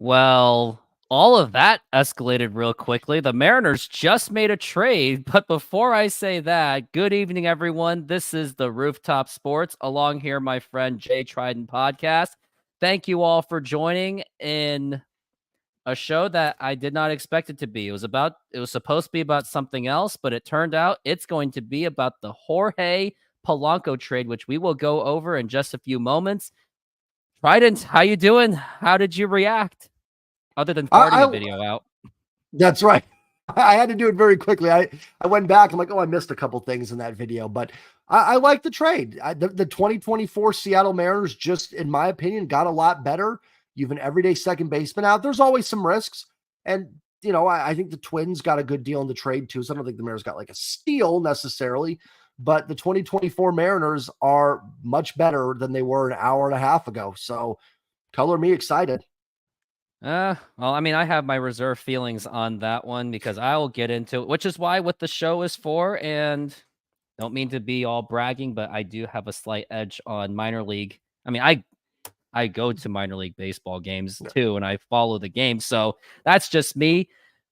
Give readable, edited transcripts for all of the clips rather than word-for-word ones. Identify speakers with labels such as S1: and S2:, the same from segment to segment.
S1: Well, all of that escalated real quickly. The Mariners just made a trade, but before I say that, good evening, everyone. This is the Rooftop Sports. Along here, my friend Jay Trident podcast. Thank you all for joining in a show that I did not expect it to be. It was supposed to be about something else, but it turned out it's going to be about the Jorge Polanco trade, which we will go over in just a few moments. Trident, how you doing? How did you react? Other than farting a
S2: I
S1: video out.
S2: That's right. I had to do it very quickly. I went back. I'm like, oh, I missed a couple things in that video, but I like the trade. The 2024 Seattle Mariners just, in my opinion, got a lot better. You have an everyday second baseman out. There's always some risks, and I think the Twins got a good deal in the trade too. So I don't think the Mariners got like a steal necessarily, but the 2024 Mariners are much better than they were an hour and a half ago. So color me excited.
S1: Well, I mean, I have my reserve feelings on that one because I will get into it, which is why what the show is for. And don't mean to be all bragging, but I do have a slight edge on minor league. I mean, I go to minor league baseball games too, and I follow the game. So that's just me.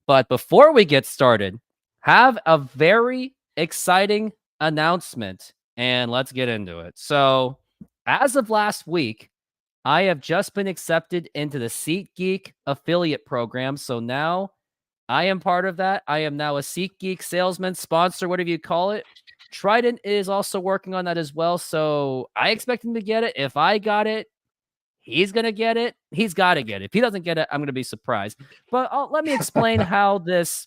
S1: But before we get started, have a very exciting announcement, and let's get into it. So, as of last week, I have just been accepted into the SeatGeek affiliate program. So now I am part of that. I am now a SeatGeek salesman, sponsor, whatever you call it. Trident is also working on that as well. So I expect him to get it. If I got it, he's going to get it. He's got to get it. If he doesn't get it, I'm going to be surprised. But let me explain how this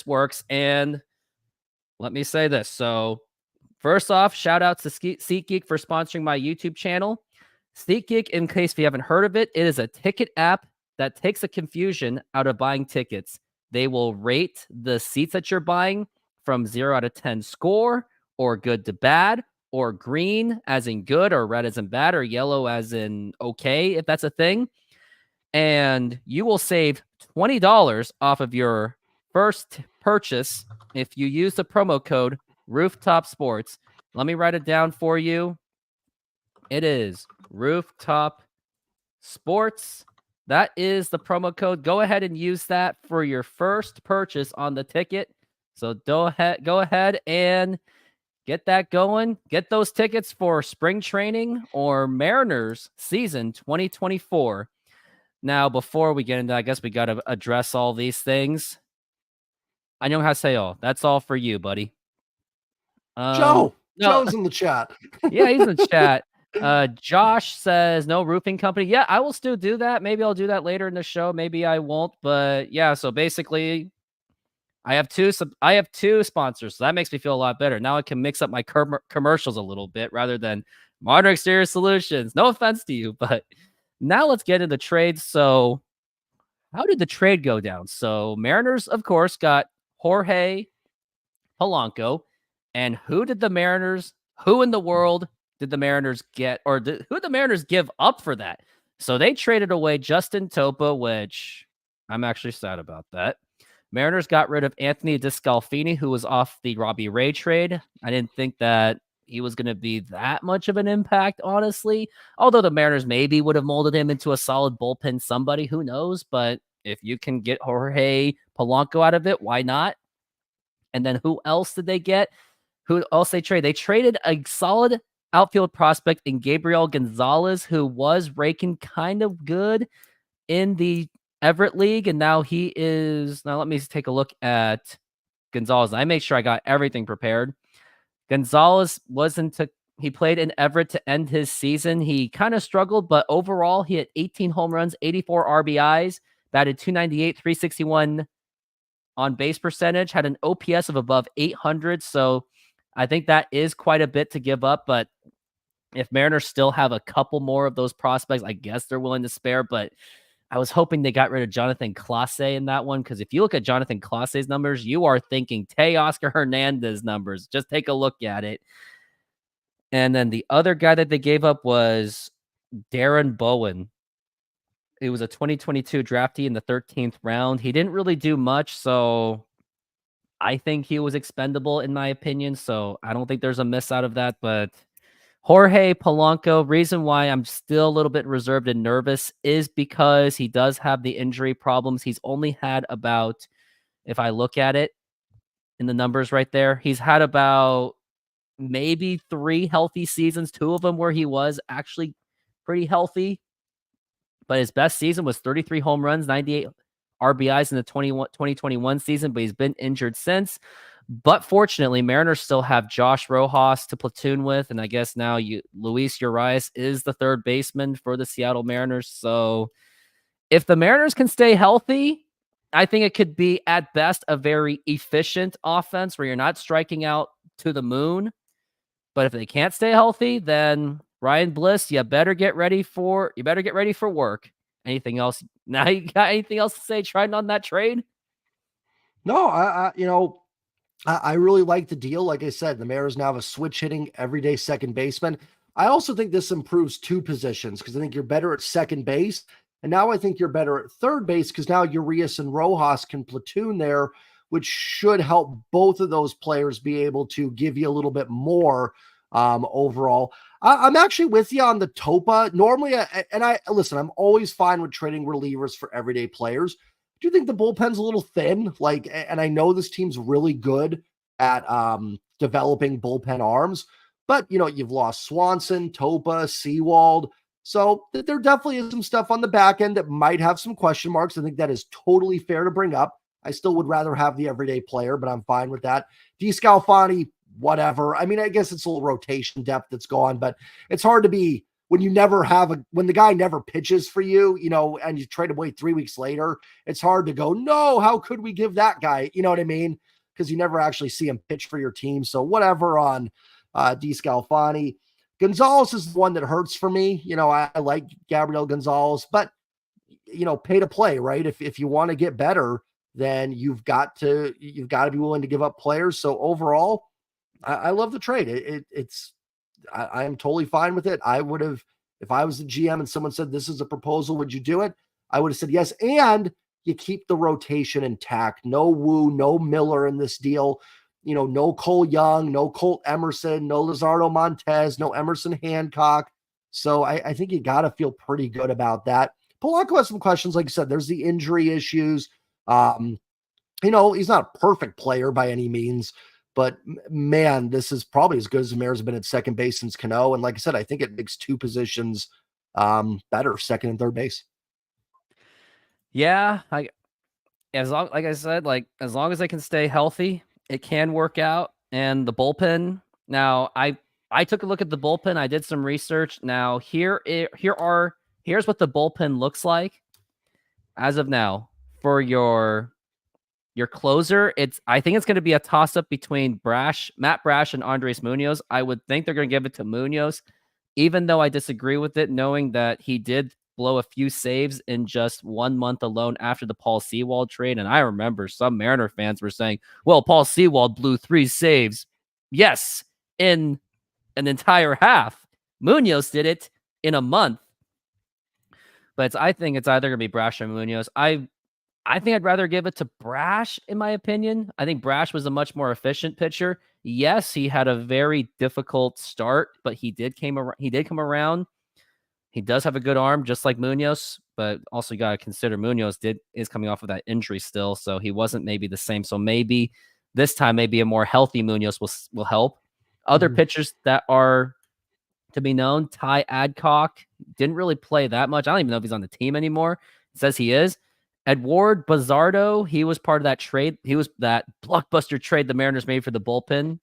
S1: works. And let me say this. So first off, shout out to SeatGeek for sponsoring my YouTube channel. SeatGeek, in case if you haven't heard of it, it is a ticket app that takes the confusion out of buying tickets. They will rate the seats that you're buying from 0 out of 10 score, or good to bad, or green as in good, or red as in bad, or yellow as in okay, if that's a thing. And you will save $20 off of your first purchase if you use the promo code Rooftop Sports. Let me write it down for you. It is Rooftop Sports. That is the promo code. Go ahead and use that for your first purchase on the ticket. So go ahead and get that going. Get those tickets for spring training or Mariners season 2024. Now, before we get into that, I guess we got to address all these things. I know how to say all. That's all for you, buddy.
S2: Joe's in the chat.
S1: Yeah, he's in the chat. Josh says no roofing company. Yeah, I will still do that. Maybe I'll do that later in the show. Maybe I won't. But yeah, so basically, I have two sponsors. So that makes me feel a lot better. Now I can mix up my commercials a little bit rather than Modern Exterior Solutions. No offense to you, but now let's get into the trade. So how did the trade go down? So Mariners, of course, got Jorge Polanco. And who in the world did the Mariners get, or who did the Mariners give up for that? So they traded away Justin Topa, which I'm actually sad about that. Mariners got rid of Anthony Descalfini, who was off the Robbie Ray trade. I didn't think that he was going to be that much of an impact, honestly. Although the Mariners maybe would have molded him into a solid bullpen somebody, who knows? But if you can get Jorge Polanco out of it, why not? And then who else did they get? Who else they trade? They traded a solid outfield prospect in Gabriel Gonzalez, who was raking kind of good in the Everett League, and now he is. Now let me take a look at Gonzalez. I made sure I got everything prepared. Gonzalez he played in Everett to end his season. He kind of struggled, but overall he had 18 home runs, 84 RBIs, batted 298, 361 on base percentage, had an OPS of above 800. So I think that is quite a bit to give up, but if Mariners still have a couple more of those prospects, I guess they're willing to spare, but I was hoping they got rid of Jonathan Clase in that one, because if you look at Jonathan Clase's numbers, you are thinking Teoscar Hernandez numbers. Just take a look at it. And then the other guy that they gave up was Darren Bowen. It was a 2022 draftee in the 13th round. He didn't really do much, so I think he was expendable in my opinion. So I don't think there's a miss out of that, but Jorge Polanco, reason why I'm still a little bit reserved and nervous is because he does have the injury problems. He's only had about, if I look at it in the numbers right there, he's had about maybe 3 healthy seasons, 2 of them where he was actually pretty healthy. But his best season was 33 home runs, 98 RBIs in the 2021 season, but he's been injured since. But fortunately, Mariners still have Josh Rojas to platoon with, and I guess now Luis Urias is the third baseman for the Seattle Mariners. So if the Mariners can stay healthy, I think it could be at best a very efficient offense where you're not striking out to the moon. But if they can't stay healthy, then Ryan Bliss, you better get ready for work. Anything else? Now you got anything else to say? Trying on that trade?
S2: No, I really like the deal. Like I said, the Mariners now have a switch hitting everyday second baseman. I also think this improves 2 positions because I think you're better at second base. And now I think you're better at third base because now Urias and Rojas can platoon there, which should help both of those players be able to give you a little bit more overall. I'm actually with you on the Topa. Normally, listen, I'm always fine with trading relievers for everyday players. Do you think the bullpen's a little thin? Like, and I know this team's really good at developing bullpen arms, but you've lost Swanson, Topa, Seawald. So there definitely is some stuff on the back end that might have some question marks. I think that is totally fair to bring up. I still would rather have the everyday player, but I'm fine with that. DeScalfani, whatever. I mean, I guess it's a little rotation depth that's gone, but it's hard to be when you never have when the guy never pitches for you, and you trade away 3 weeks later. It's hard to go, no, how could we give that guy? You know what I mean? Because you never actually see him pitch for your team. So whatever on DeScalfani. Gonzalez is the one that hurts for me. I like Gabriel Gonzalez, but pay to play, right? If you want to get better, then you've got to be willing to give up players. So overall, I love the trade. I am totally fine with it. I would have, if I was the GM and someone said, this is a proposal, would you do it? I would have said yes. And you keep the rotation intact. No Wu, no Miller in this deal. No Cole Young, no Colt Emerson, no Luzardo Montez, no Emerson Hancock. So I think you got to feel pretty good about that. Polanco has some questions. Like I said, there's the injury issues. He's not a perfect player by any means, but man, this is probably as good as the Mariners have been at second base since Cano. And like I said, I think it makes 2 positions better, second and third base.
S1: Yeah, as long as long as they can stay healthy, it can work out. And the bullpen. Now, I took a look at the bullpen. I did some research. Now, here's what the bullpen looks like as of now for your closer. I think it's going to be a toss up between Matt Brash and Andres Munoz. I would think they're going to give it to Munoz, even though I disagree with it, knowing that he did blow a few saves in just 1 month alone after the Paul Sewald trade. And I remember some Mariner fans were saying, well, Paul Sewald blew 3 saves. Yes, in an entire half. Munoz did it in a month. But I think it's either going to be Brash or Munoz. I think I'd rather give it to Brash, in my opinion. I think Brash was a much more efficient pitcher. Yes, he had a very difficult start, but he did come around. He does have a good arm, just like Munoz, but also you got to consider Munoz is coming off of that injury still, so he wasn't maybe the same. So maybe this time, maybe a more healthy Munoz will help. Other pitchers that are to be known, Ty Adcock didn't really play that much. I don't even know if he's on the team anymore. It says he is. Edward Bazardo, he was part of that trade. He was that blockbuster trade the Mariners made for the bullpen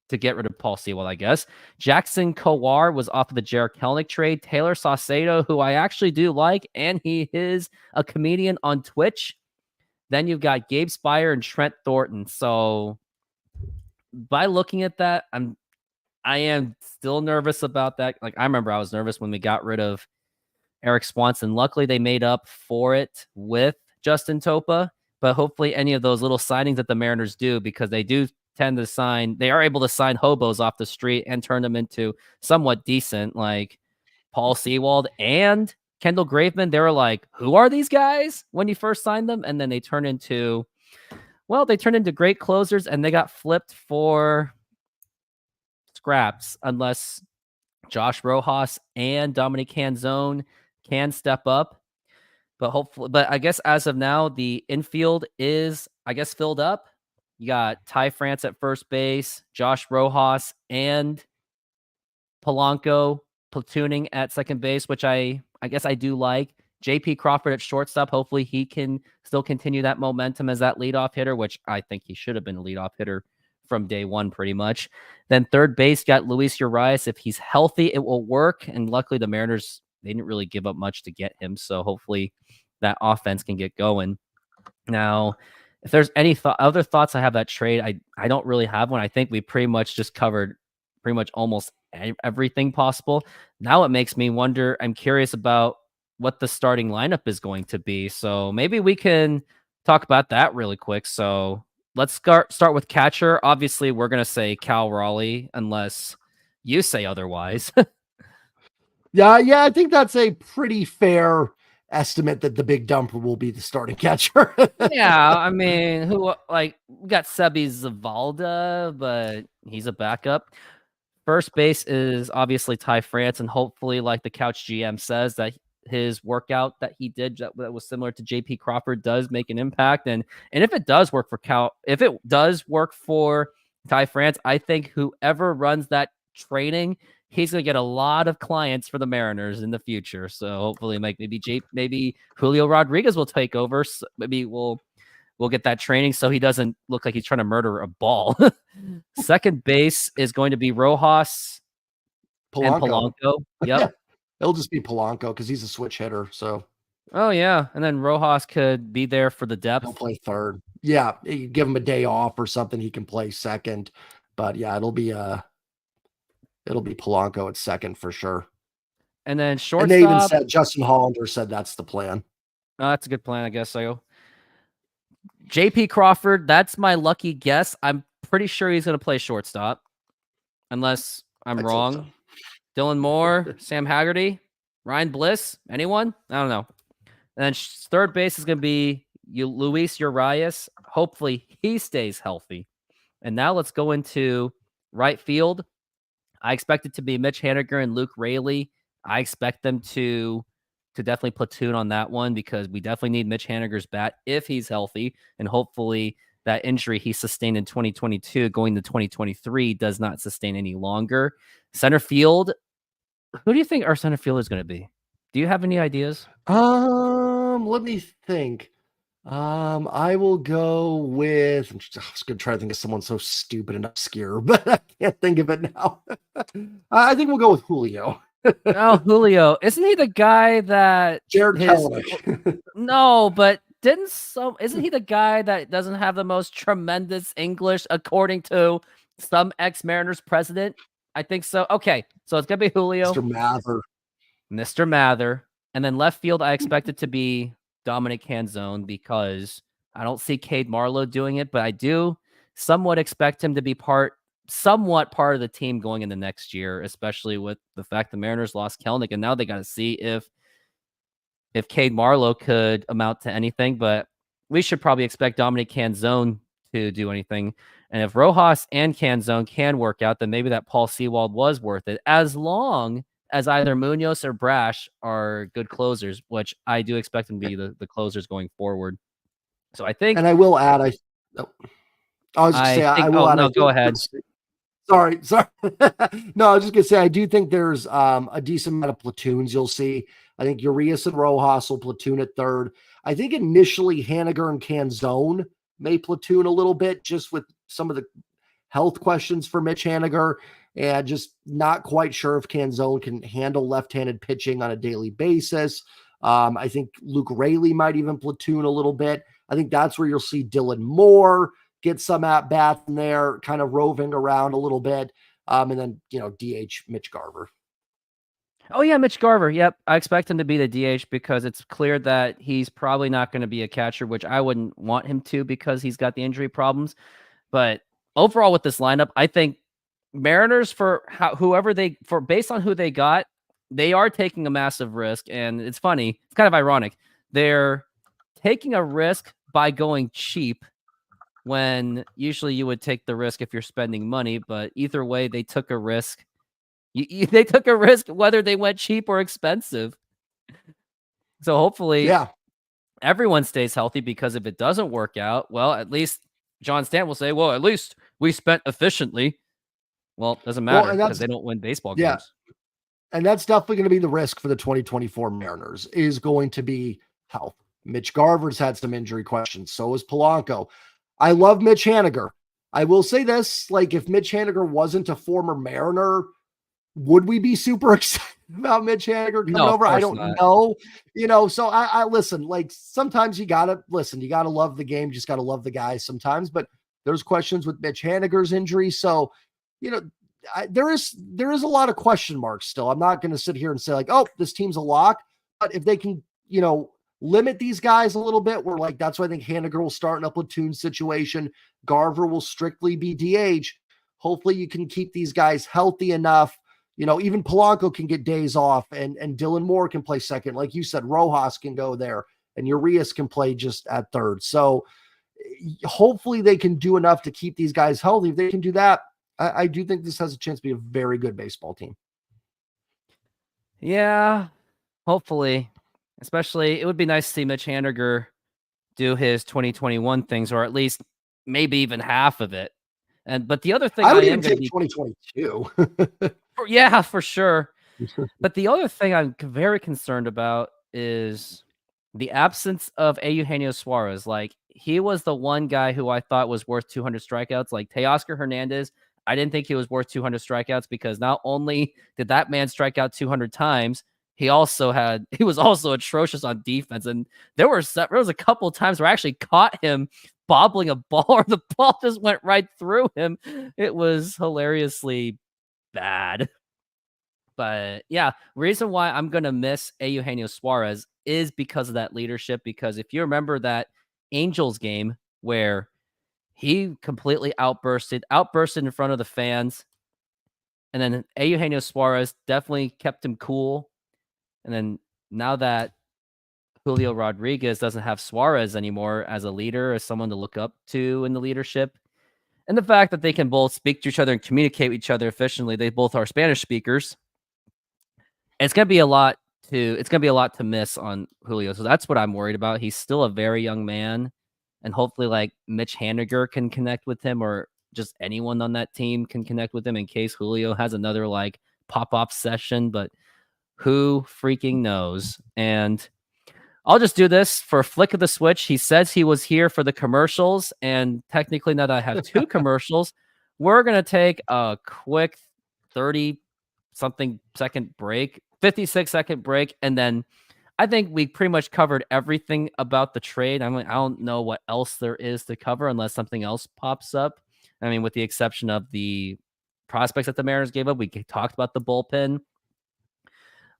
S1: to get rid of Paul Sewell, I guess. Jackson Kowar was off of the Jarek Kelnick trade. Taylor Saucedo, who I actually do like, and he is a comedian on Twitch. Then you've got Gabe Spire and Trent Thornton. So by looking at that, I am still nervous about that. Like, I remember I was nervous when we got rid of Eric Swanson. Luckily, they made up for it with Justin Topa, but hopefully any of those little signings that the Mariners do, because they do tend to they are able to sign hobos off the street and turn them into somewhat decent, like Paul Sewald and Kendall Graveman. They were like, who are these guys when you first signed them? And then they turned into great closers, and they got flipped for scraps unless Josh Rojas and Dominic Canzone can step up. But hopefully, but I guess as of now, the infield is, I guess, filled up. You got Ty France at first base, Josh Rojas and Polanco platooning at second base, which I guess I do like. JP Crawford at shortstop. Hopefully he can still continue that momentum as that leadoff hitter, which I think he should have been a leadoff hitter from day one, pretty much. Then third base got Luis Urias. If he's healthy, it will work. And luckily the Mariners, they didn't really give up much to get him. So hopefully that offense can get going. Now, if there's any other thoughts I have that trade, I don't really have one. I think we pretty much just covered pretty much almost everything possible. Now it makes me wonder. I'm curious about what the starting lineup is going to be. So maybe we can talk about that really quick. So let's start with catcher. Obviously, we're gonna say Cal Raleigh unless you say otherwise.
S2: Yeah, I think that's a pretty fair estimate that the big dumper will be the starting catcher.
S1: Yeah, I mean, who like we got Sebi Zavalda, but he's a backup. First base is obviously Ty France, and hopefully, like the Couch GM says, that his workout that he did that was similar to JP Crawford does make an impact. And if it does work for if it does work for Ty France, I think whoever runs that training, he's gonna get a lot of clients for the Mariners in the future. So hopefully, maybe Julio Rodriguez will take over. So maybe we'll get that training so he doesn't look like he's trying to murder a ball. Second base is going to be Rojas and Polanco. Yep.
S2: Yeah, it'll just be Polanco because he's a switch hitter. So,
S1: oh yeah, and then Rojas could be there for the depth.
S2: He'll play third. Yeah, you give him a day off or something, he can play second. But yeah, it'll be Polanco at second for sure.
S1: And then shortstop.
S2: And they even said Justin Hollander said that's the plan.
S1: That's a good plan, I guess. So JP Crawford, that's my lucky guess. I'm pretty sure he's going to play shortstop, unless I'm wrong. So. Dylan Moore, Sam Haggerty, Ryan Bliss, anyone? I don't know. And then third base is going to be Luis Urias. Hopefully he stays healthy. And now let's go into right field. I expect it to be Mitch Haniger and Luke Raley. I expect them to definitely platoon on that one because we definitely need Mitch Haniger's bat if he's healthy. And hopefully that injury he sustained in 2022 going to 2023 does not sustain any longer. Center field, who do you think our center field is going to be? Do you have any ideas?
S2: Let me think. I will go with. I was going to try to think of someone so stupid and obscure, but I can't think of it now. I think we'll go with Julio.
S1: Oh, Julio! Isn't he the guy that
S2: Jared Kelenic?
S1: No, but isn't he the guy that doesn't have the most tremendous English according to some ex-Mariners president? I think so. Okay, so it's gonna be Julio, Mr. Mather, and then left field. I expect it to be Dominic Canzone because I don't see Cade Marlowe doing it, but I do somewhat expect him to be somewhat part of the team going in the next year, especially with the fact the Mariners lost Kelenic, and now they got to see if Cade Marlowe could amount to anything. But we should probably expect Dominic Canzone to do anything. And if Rojas and Canzone can work out, then maybe that Paul Sewald was worth it, as long as either Munoz or Brash are good closers, which I do expect them to be the closers going forward. So I think,
S2: and I will add, I was just say I will add.
S1: No, go ahead.
S2: Sorry. No, I was just gonna say I do think there's a decent amount of platoons you'll see. I think Urias and Rojas will platoon at third. I think initially Haniger and Canzone may platoon a little bit just with some of the health questions for Mitch Haniger, and just not quite sure if Canzone can handle left-handed pitching on a daily basis. I think Luke Raley might even platoon a little bit. I think that's where you'll see Dylan Moore get some at-bats in there, kind of roving around a little bit. And then, DH Mitch Garver.
S1: Oh, yeah, Mitch Garver. Yep. I expect him to be the DH because it's clear that he's probably not going to be a catcher, which I wouldn't want him to because he's got the injury problems. But overall with this lineup, I think Mariners, based on who they got, they are taking a massive risk. And it's funny. It's kind of ironic. They're taking a risk by going cheap when usually you would take the risk if you're spending money. But either way, they took a risk They took a risk whether they went cheap or expensive. So hopefully
S2: Yeah.
S1: everyone stays healthy, because if it doesn't work out, well, at least John Stant will say, well, at least we spent efficiently. Well, it doesn't
S2: Well,
S1: matter
S2: and
S1: because
S2: that's
S1: they don't win baseball
S2: yeah,
S1: games.
S2: and that's definitely going to be the risk for the 2024 Mariners is going to be health. Mitch Garver's had some injury questions. So is Polanco. I love Mitch Haniger. I will say this, like if Mitch Haniger wasn't a former Mariner, would we be super excited about Mitch Haniger
S1: No,
S2: coming
S1: of
S2: over? I
S1: course
S2: don't
S1: not.
S2: know. So I listen, like sometimes you gotta listen, you gotta love the game, just gotta love the guy sometimes. But there's questions with Mitch Haniger's injury. So, you know, there is a lot of question marks still. I'm not gonna sit here and say, like, oh, this team's a lock. But if they can, limit these guys a little bit, we're like, that's why I think Haniger will start in a platoon situation. Garver will strictly be DH. Hopefully you can keep these guys healthy enough. Even Polanco can get days off, and Dylan Moore can play second. Like you said, Rojas can go there, and Urias can play just at third. So hopefully they can do enough to keep these guys healthy. If they can do that, I do think this has a chance to be a very good baseball team.
S1: Yeah, hopefully. Especially, it would be nice to see Mitch Haniger do his 2021 things, or at least maybe even half of it. But the other thing
S2: I
S1: I
S2: would
S1: am
S2: even
S1: going to
S2: take
S1: be
S2: 2022.
S1: yeah, for sure. But the other thing I'm very concerned about is the absence of Eugenio Suarez. Like, he was the one guy who I thought was worth 200 strikeouts. Like, Teoscar Hernandez, I didn't think he was worth 200 strikeouts, because not only did that man strike out 200 times, he was also atrocious on defense. And there was a couple times where I actually caught him bobbling a ball, or the ball just went right through him. It was hilariously bad. But yeah, reason why I'm gonna miss Eugenio Suarez is because of that leadership. Because if you remember that Angels game where he completely outbursted in front of the fans, and then Eugenio Suarez definitely kept him cool. And then now that Julio Rodriguez doesn't have Suarez anymore as a leader, as someone to look up to in the leadership, and the fact that they can both speak to each other and communicate with each other efficiently, they both are Spanish speakers. It's gonna be a lot to miss on Julio, so that's what I'm worried about. He's still a very young man, and hopefully, like, Mitch Haniger can connect with him, or just anyone on that team can connect with him in case Julio has another, like, pop-off session, but who freaking knows? And I'll just do this for a flick of the switch. He says he was here for the commercials, and technically, now that I have 2 commercials, we're gonna take a quick 30-something second break, 56-second break, and then I think we pretty much covered everything about the trade. I mean, I don't know what else there is to cover unless something else pops up. I mean, with the exception of the prospects that the Mariners gave up, we talked about the bullpen.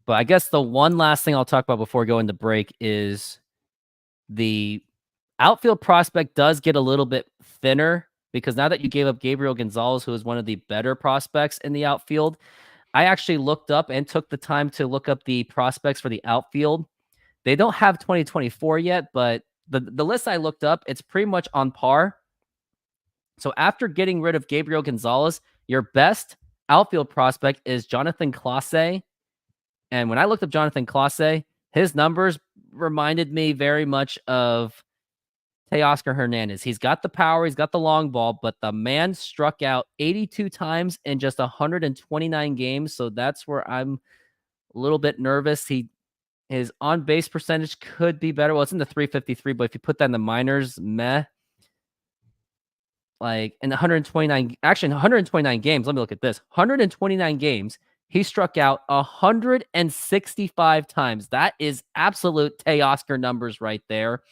S1: But I guess the one last thing I'll talk about before going to break is the outfield prospect does get a little bit thinner, because now that you gave up Gabriel Gonzalez, who is one of the better prospects in the outfield, I actually looked up and took the time to look up the prospects for the outfield. They don't have 2024 yet, but the list I looked up, it's pretty much on par. So after getting rid of Gabriel Gonzalez, your best outfield prospect is Jonathan Clase. And when I looked up Jonathan Clase, his numbers reminded me very much of Teoscar Hernandez. He's got the power, he's got the long ball, but the man struck out 82 times in just 129 games. So that's where I'm a little bit nervous. His on base percentage could be better. Well, it's in the 353, but if you put that in the minors, meh. Like in 129 games, let me look at this. 129 games, he struck out 165 times. That is absolute Teoscar numbers right there.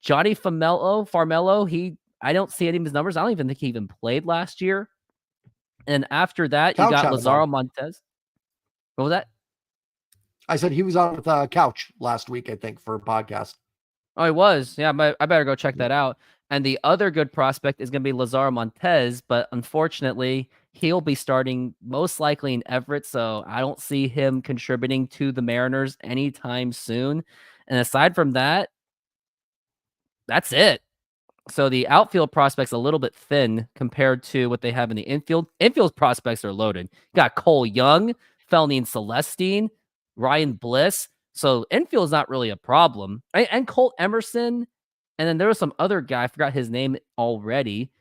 S1: Johnny Farmelo, I don't see any of his numbers. I don't even think he even played last year. And after that, you
S2: Couch
S1: got
S2: had him on.
S1: Lazaro Montez. What was that?
S2: I said he was on with Couch last week, I think, for a podcast.
S1: Oh, he was. Yeah, I better go check that out. And the other good prospect is going to be Lazaro Montez, but unfortunately, he'll be starting most likely in Everett, so I don't see him contributing to the Mariners anytime soon. And aside from that, that's it. So the outfield prospects a little bit thin compared to what they have in the infield. Infield prospects are loaded. You got Cole Young, Felny and Celestine, Ryan Bliss. So infield is not really a problem. And Colt Emerson. And then there was some other guy. I forgot his name already.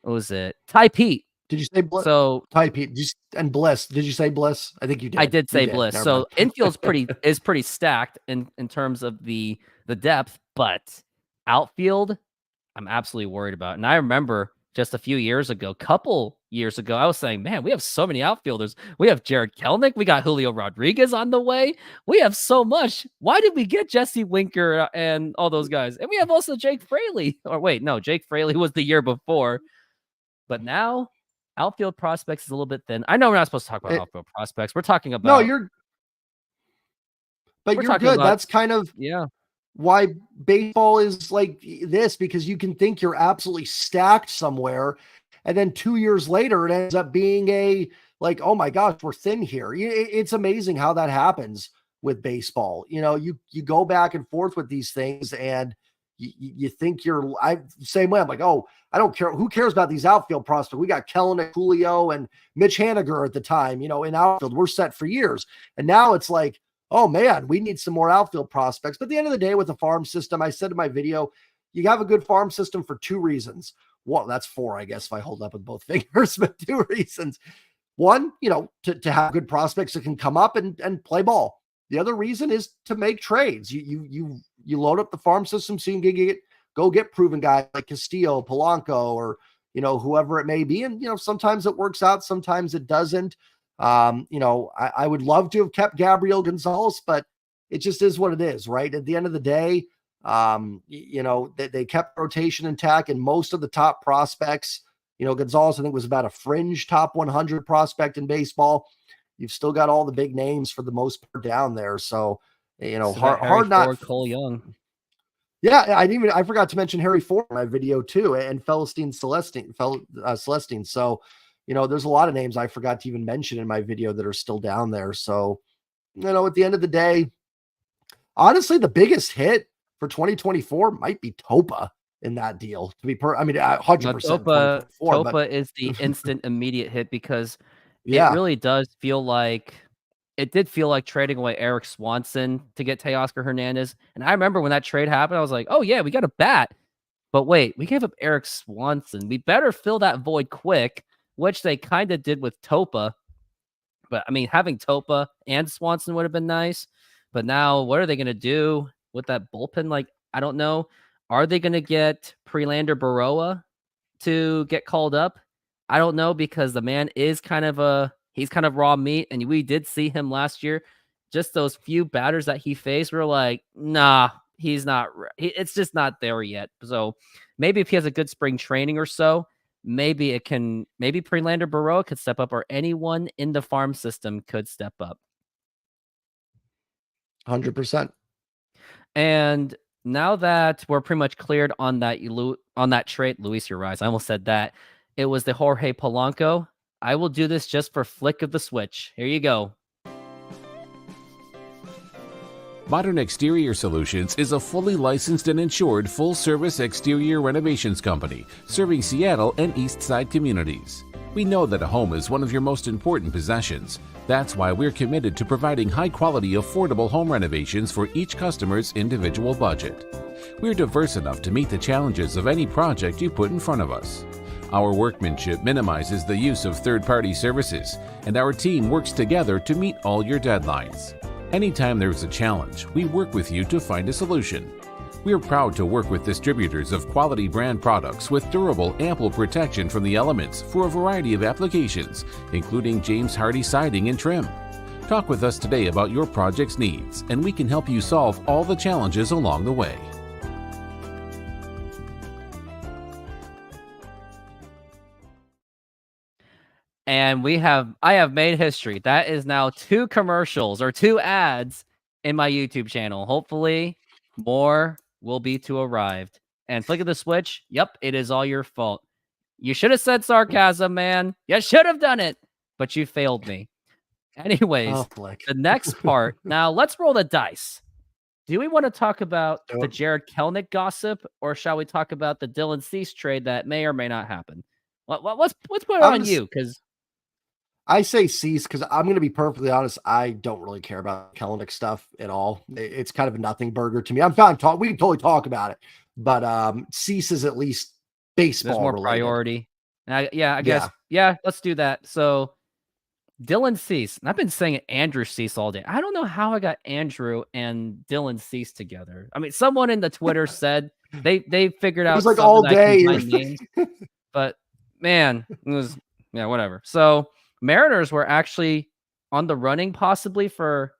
S1: What was it? Ty Pete.
S2: Did you say Bliss?
S1: So
S2: Type it. And Bliss. Did you say Bliss? I think you did.
S1: I did
S2: You
S1: say Bliss.
S2: Never
S1: So
S2: mind.
S1: infield's pretty stacked in terms of the depth, but outfield, I'm absolutely worried about. And I remember just a few years ago, couple years ago, I was saying, man, we have so many outfielders. We have Jared Kelnick. We got Julio Rodriguez on the way. We have so much. Why did we get Jesse Winker and all those guys? And we have also Jake Fraley. Or wait, no, Jake Fraley was the year before. But now outfield prospects is a little bit thin. I know we're not supposed to talk about outfield prospects. We're talking about
S2: no, you're good. That's kind of why baseball is like this, because you can think you're absolutely stacked somewhere, and then 2 years later it ends up being a like, oh my gosh, we're thin here. It's amazing how that happens with baseball. You go back and forth with these things, and you think same way. I'm like, oh, I don't care. Who cares about these outfield prospects? We got Kelenic, Julio, and Mitch Haniger at the time, in outfield. We're set for years. And now it's like, oh man, we need some more outfield prospects. But at the end of the day, with the farm system, I said in my video, you have a good farm system for 2 reasons. Well, that's 4, I guess, if I hold up with both fingers, but 2 reasons. One, to have good prospects that can come up and play ball. The other reason is to make trades. You load up the farm system so you can go get proven guys like Castillo, Polanco, or whoever it may be. And sometimes it works out, sometimes it doesn't. I would love to have kept Gabriel Gonzalez, but it just is what it is, right? At the end of the day, they kept rotation intact, and most of the top prospects, Gonzalez, I think, was about a fringe top 100 prospect in baseball. You've still got all the big names for the most part down there. So, hard not.
S1: Ford, Cole Young.
S2: Yeah, I forgot to mention Harry Ford in my video too, and Celestine. So, there's a lot of names I forgot to even mention in my video that are still down there. So, at the end of the day, honestly, the biggest hit for 2024 might be Topa in that deal. To be 100%.
S1: Topa is the instant immediate hit, because it really does feel like trading away Eric Swanson to get Teoscar Hernandez. And I remember when that trade happened, I was like, oh yeah, we got a bat. But wait, we gave up Eric Swanson. We better fill that void quick, which they kind of did with Topa. But I mean, having Topa and Swanson would have been nice. But now what are they going to do with that bullpen? Like, I don't know. Are they going to get Prelander Baroa to get called up? I don't know, because the man is he's kind of raw meat. And we did see him last year. Just those few batters that he faced, we're like, nah, he's not. It's just not there yet. So maybe if he has a good spring training or so, maybe Prelander Baroa could step up, or anyone in the farm system could step up.
S2: 100%.
S1: And now that we're pretty much cleared on that trade, Luis Urias, I almost said that. It was the Jorge Polanco. I will do this just for flick of the switch. Here you go.
S3: Modern Exterior Solutions is a fully licensed and insured full-service exterior renovations company serving Seattle and East Side communities. We know that a home is one of your most important possessions. That's why we're committed to providing high-quality, affordable home renovations for each customer's individual budget. We're diverse enough to meet the challenges of any project you put in front of us. Our workmanship minimizes the use of third-party services, and our team works together to meet all your deadlines. Anytime there's a challenge, we work with you to find a solution. We're proud to work with distributors of quality brand products with durable, ample protection from the elements for a variety of applications, including James Hardie siding and trim. Talk with us today about your project's needs, and we can help you solve all the challenges along the way.
S1: And I have made history. That is now 2 commercials or 2 ads in my YouTube channel. Hopefully more will be to arrived. And flick of the switch. Yep, it is all your fault. You should have said sarcasm, man. You should have done it, but you failed me. Anyways, the next part. Now let's roll the dice. Do we want to talk about the Jared Kelnick gossip, or shall we talk about the Dylan Cease trade that may or may not happen? Let's put it on you, because
S2: I say Cease because I'm going to be perfectly honest. I don't really care about Kellenic stuff at all. It's kind of a nothing burger to me. I'm fine. We can totally talk about it, but Cease is at least
S1: There's
S2: baseball
S1: more
S2: related.
S1: priority. I
S2: Yeah.
S1: guess, yeah, let's do that. So Dylan Cease, and I've been saying Andrew Cease all day. I don't know how I got Andrew and Dylan Cease together. I mean, someone in the Twitter said they figured
S2: It was
S1: out
S2: like
S1: something
S2: all
S1: that
S2: day.
S1: combined names, but man, it was whatever. So Mariners were actually on the running possibly for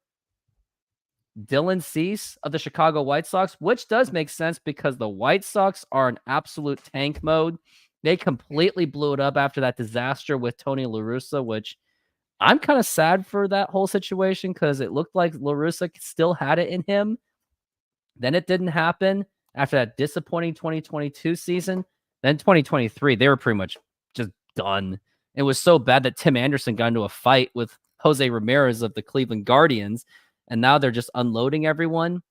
S1: Dylan Cease of the Chicago White Sox, which does make sense because the White Sox are in absolute tank mode. They completely blew it up after that disaster with Tony La Russa, which I'm kind of sad for that whole situation because it looked like La Russa still had it in him. Then it didn't happen after that disappointing 2022 season. Then 2023, they were pretty much just done. It was so bad that Tim Anderson got into a fight with Jose Ramirez of the Cleveland Guardians, and now they're just unloading everyone.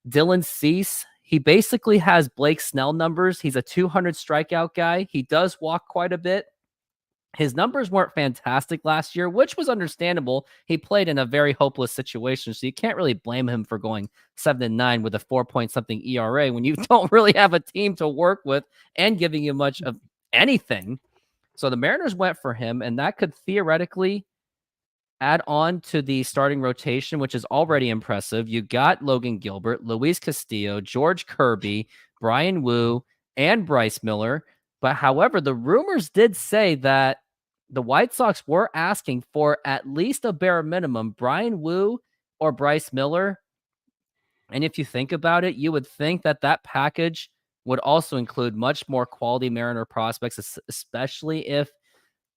S1: Dylan Cease, he basically has Blake Snell numbers. He's a 200 strikeout guy. He does walk quite a bit. His numbers weren't fantastic last year, which was understandable. He played in a very hopeless situation, so you can't really blame him for going 7-9 with a 4-point-something ERA when you don't really have a team to work with and giving you much of anything. So the Mariners went for him, and that could theoretically add on to the starting rotation, which is already impressive. You got Logan Gilbert, Luis Castillo, George Kirby, Brian Wu, and Bryce Miller. But however, the rumors did say that the White Sox were asking for at least a bare minimum Brian Wu or Bryce Miller. And if you think about it, you would think that that package would also include much more quality Mariner prospects, especially if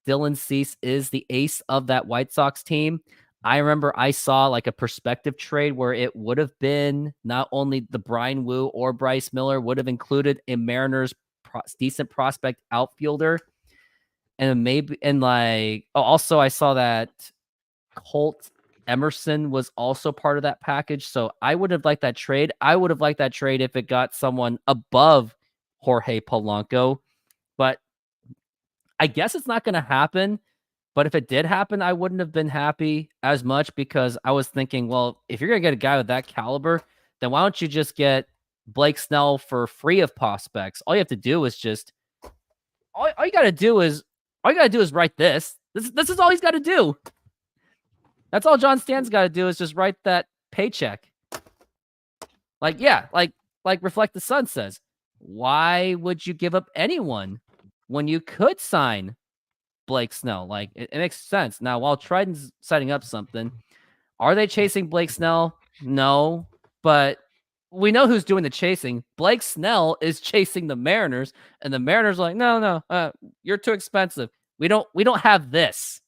S1: Dylan Cease is the ace of that White Sox team. I remember I saw like a perspective trade where it would have been not only the Brian Wu or Bryce Miller would have included a Mariners decent prospect outfielder. And maybe, and like, also I saw that Colt Emerson was also part of that package. So I would have liked that trade. I would have liked that trade if it got someone above Jorge Polanco, but I guess it's not going to happen. But if it did happen, I wouldn't have been happy as much because I was thinking, well, if you're going to get a guy with that caliber, then why don't you just get Blake Snell for free of prospects? All you have to do is just, all you got to do is write this. This is all he's got to do. That's all John Stan's got to do is just write that paycheck. Like, yeah, like Reflect the Sun says, why would you give up anyone when you could sign Blake Snell? Like, it makes sense. Now, while Trident's setting up something, are they chasing Blake Snell? No, but we know who's doing the chasing. Blake Snell is chasing the Mariners, and the Mariners are like, no, you're too expensive. We don't have this.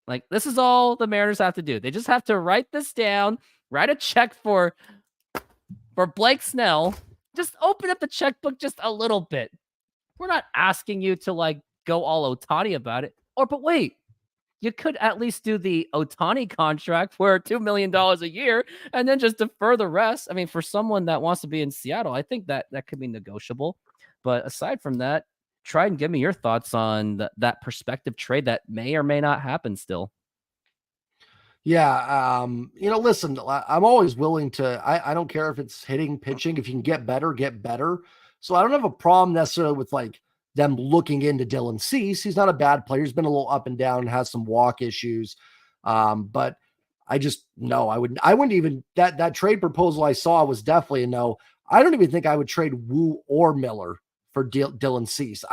S1: Like, this is all the Mariners have to do. They just have to write this down, write a check for Blake Snell. Just open up the checkbook just a little bit. We're not asking you to like go all Ohtani about it. But wait, you could at least do the Ohtani contract for $2 million a year and then just defer the rest. I mean, for someone that wants to be in Seattle, I think that could be negotiable. But aside from that, try and give me your thoughts on that perspective trade that may or may not happen still.
S2: Yeah. Listen, I'm always willing to, I don't care if it's hitting, pitching. If you can get better, get better. So I don't have a problem necessarily with like them looking into Dylan Cease. He's not a bad player. He's been a little up and down, has some walk issues. But I just, no, I wouldn't even, that trade proposal I saw was definitely a no. I don't even think I would trade Wu or Miller for Dylan Cease.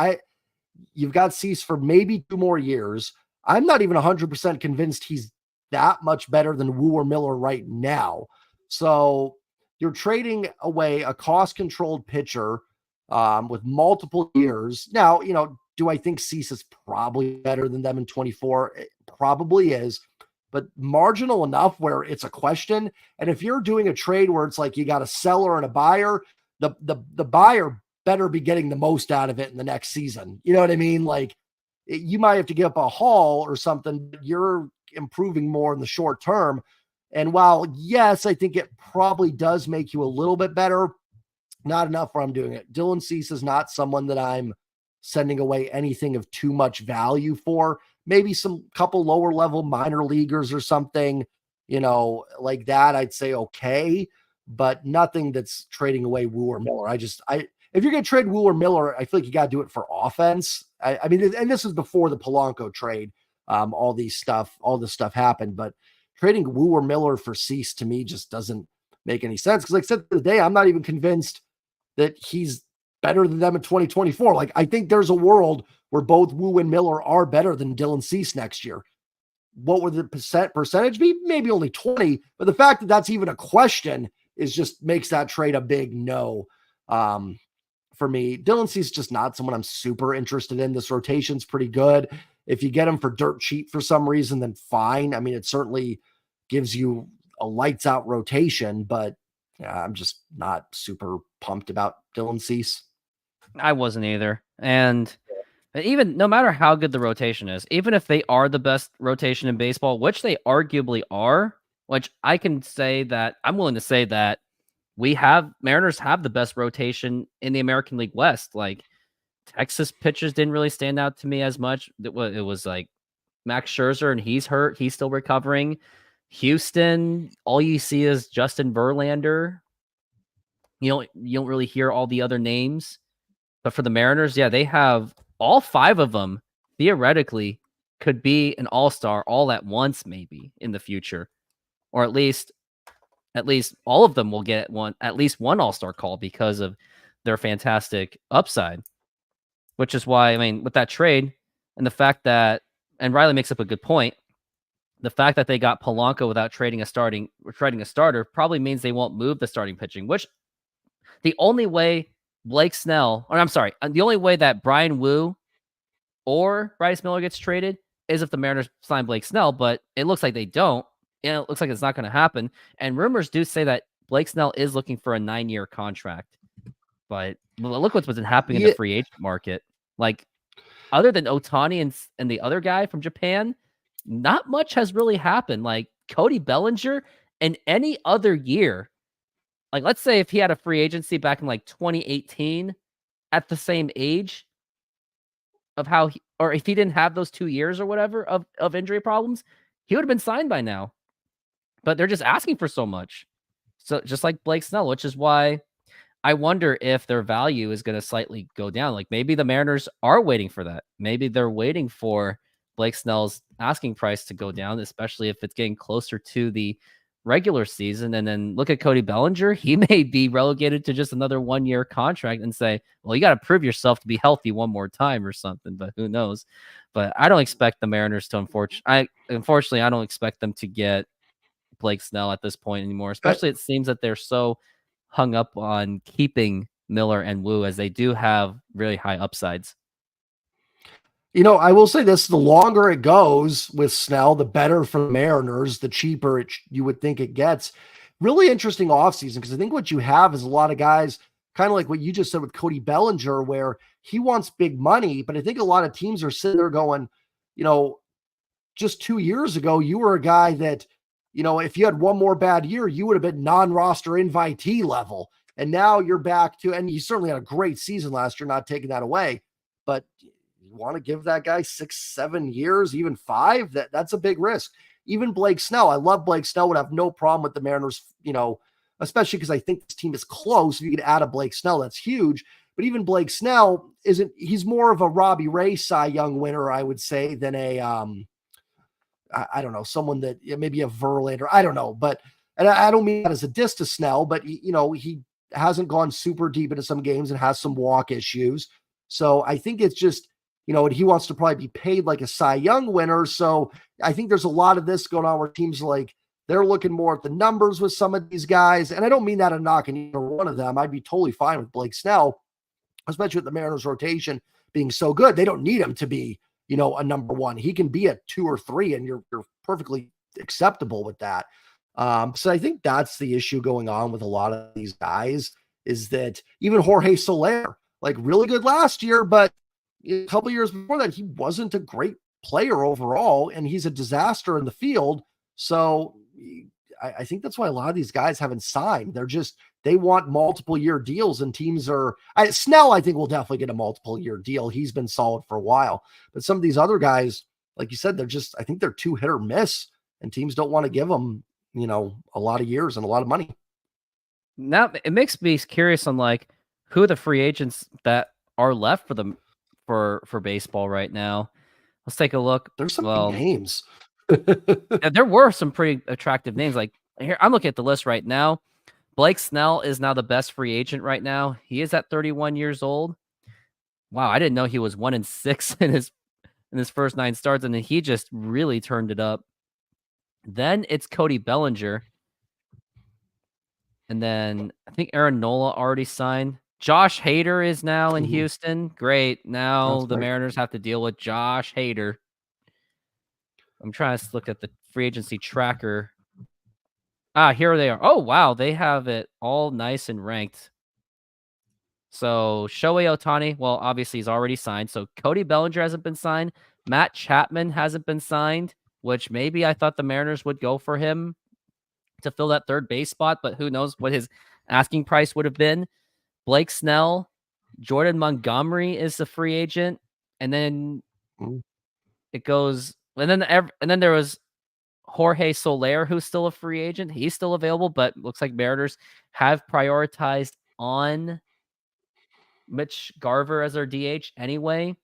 S2: You've got Cease for maybe 2 more years. I'm not even 100% convinced he's that much better than Wu or Miller right now. So you're trading away a cost-controlled pitcher with multiple years. Now, do I think Cease is probably better than them in 24? It probably is, but marginal enough where it's a question. And if you're doing a trade where it's like you got a seller and a buyer, the buyer better be getting the most out of it in the next season. You know what I mean? Like, you might have to give up a haul or something, but you're improving more in the short term. And while, yes, I think it probably does make you a little bit better, not enough where I'm doing it. Dylan Cease is not someone that I'm sending away anything of too much value for. maybe some couple lower level minor leaguers or something, like that, I'd say okay, but nothing that's trading away Woo or Miller. If you're going to trade Woo or Miller, I feel like you got to do it for offense. I mean, and this is before the Polanco trade. All this stuff happened, but trading Woo or Miller for Cease to me just doesn't make any sense. Because like I said the day, I'm not even convinced that he's better than them in 2024. Like, I think there's a world where both Woo and Miller are better than Dylan Cease next year. What would the percentage be? Maybe only 20, but the fact that that's even a question is just makes that trade a big no. For me, Dylan Cease is just not someone I'm super interested in. This rotation's pretty good. If you get him for dirt cheap for some reason, then fine. I mean, it certainly gives you a lights out rotation, but yeah, I'm just not super pumped about Dylan Cease.
S1: I wasn't either. And even no matter how good the rotation is, even if they are the best rotation in baseball, which they arguably are, which I can say that I'm willing to say that Mariners have the best rotation in the American League West. Like, Texas pitchers didn't really stand out to me as much. It was like Max Scherzer, and he's hurt. He's still recovering. Houston, all you see is Justin Verlander. You don't really hear all the other names. But for the Mariners, yeah, they have all 5 of them theoretically could be an all-star all at once, maybe in the future, or at least all of them will get at least one all-star call because of their fantastic upside. Which is why, I mean, with that trade and the fact that, and Riley makes up a good point, the fact that they got Polanco without trading a starter probably means they won't move the starting pitching, which the only way the only way that Brian Wu or Bryce Miller gets traded is if the Mariners sign Blake Snell, but it looks like they don't. And it looks like it's not going to happen. And rumors do say that Blake Snell is looking for a 9-year contract. But look what's been happening in the free agent market. Like, other than Ohtani and the other guy from Japan, not much has really happened. Like, Cody Bellinger in any other year, like, let's say if he had a free agency back in like 2018 at the same age of or if he didn't have those 2 years or whatever of injury problems, he would have been signed by now. But they're just asking for so much. So just like Blake Snell, which is why I wonder if their value is going to slightly go down. Like, maybe the Mariners are waiting for that. Maybe they're waiting for Blake Snell's asking price to go down, especially if it's getting closer to the regular season. And then look at Cody Bellinger. He may be relegated to just another 1-year contract and say, well, you got to prove yourself to be healthy one more time or something, but who knows? But I don't expect the Mariners to, unfortunately, I don't expect them to get Blake Snell at this point anymore, especially it seems that they're so hung up on keeping Miller and Wu, as they do have really high upsides.
S2: I will say this, the longer it goes with Snell, the better for the Mariners, the cheaper you would think it gets. Really interesting offseason, because I think what you have is a lot of guys, kind of like what you just said with Cody Bellinger, where he wants big money, but I think a lot of teams are sitting there going, just 2 years ago, you were a guy that, if you had one more bad year, you would have been non-roster invitee level. And now you're back to, and you certainly had a great season last year, not taking that away, but you want to give that guy 6-7 years, even 5, that's a big risk. Even Blake Snell, I love Blake Snell, would have no problem with the Mariners, especially because I think this team is close. If you could add a Blake Snell, that's huge. But even Blake Snell he's more of a Robbie Ray Cy Young winner, I would say, than a, I don't know, someone that maybe a Verlander, I don't know, but, and I don't mean that as a diss to Snell, but he hasn't gone super deep into some games and has some walk issues. So I think it's just, he wants to probably be paid like a Cy Young winner. So I think there's a lot of this going on where teams they're looking more at the numbers with some of these guys. And I don't mean that a knock on either one of them. I'd be totally fine with Blake Snell, especially with the Mariners rotation being so good. They don't need him to be, a number 1. He can be a 2 or 3 and you're perfectly acceptable with that. So I think that's the issue going on with a lot of these guys, is that even Jorge Soler, really good last year, but a couple years before that, he wasn't a great player overall, and he's a disaster in the field. So I think that's why a lot of these guys haven't signed. They want multiple year deals, and teams Snell, I think, will definitely get a multiple year deal. He's been solid for a while, but some of these other guys, like you said, I think they're too hit or miss, and teams don't want to give them, a lot of years and a lot of money.
S1: Now it makes me curious on like who are the free agents that are left for them for baseball right now. Let's take a look.
S2: There's some big
S1: Well,
S2: names.
S1: there were some pretty attractive names. Like here, I'm looking at the list right now. Blake Snell is now the best free agent right now. He is at 31 years old. Wow, I didn't know he was 1-6 in his first 9 starts, and then he just really turned it up. Then it's Cody Bellinger. And then I think Aaron Nola already signed. Josh Hader is now in Houston. Great. Now the Mariners have to deal with Josh Hader. I'm trying to look at the free agency tracker. Here they are. Oh, wow. They have it all nice and ranked. So Shohei Ohtani, well, obviously he's already signed. So Cody Bellinger hasn't been signed. Matt Chapman hasn't been signed, which maybe I thought the Mariners would go for him to fill that third base spot, but who knows what his asking price would have been. Blake Snell, Jordan Montgomery is the free agent, and then it goes, and then there was Jorge Soler, who's still a free agent. He's still available, but looks like Mariners have prioritized on Mitch Garver as their DH anyway.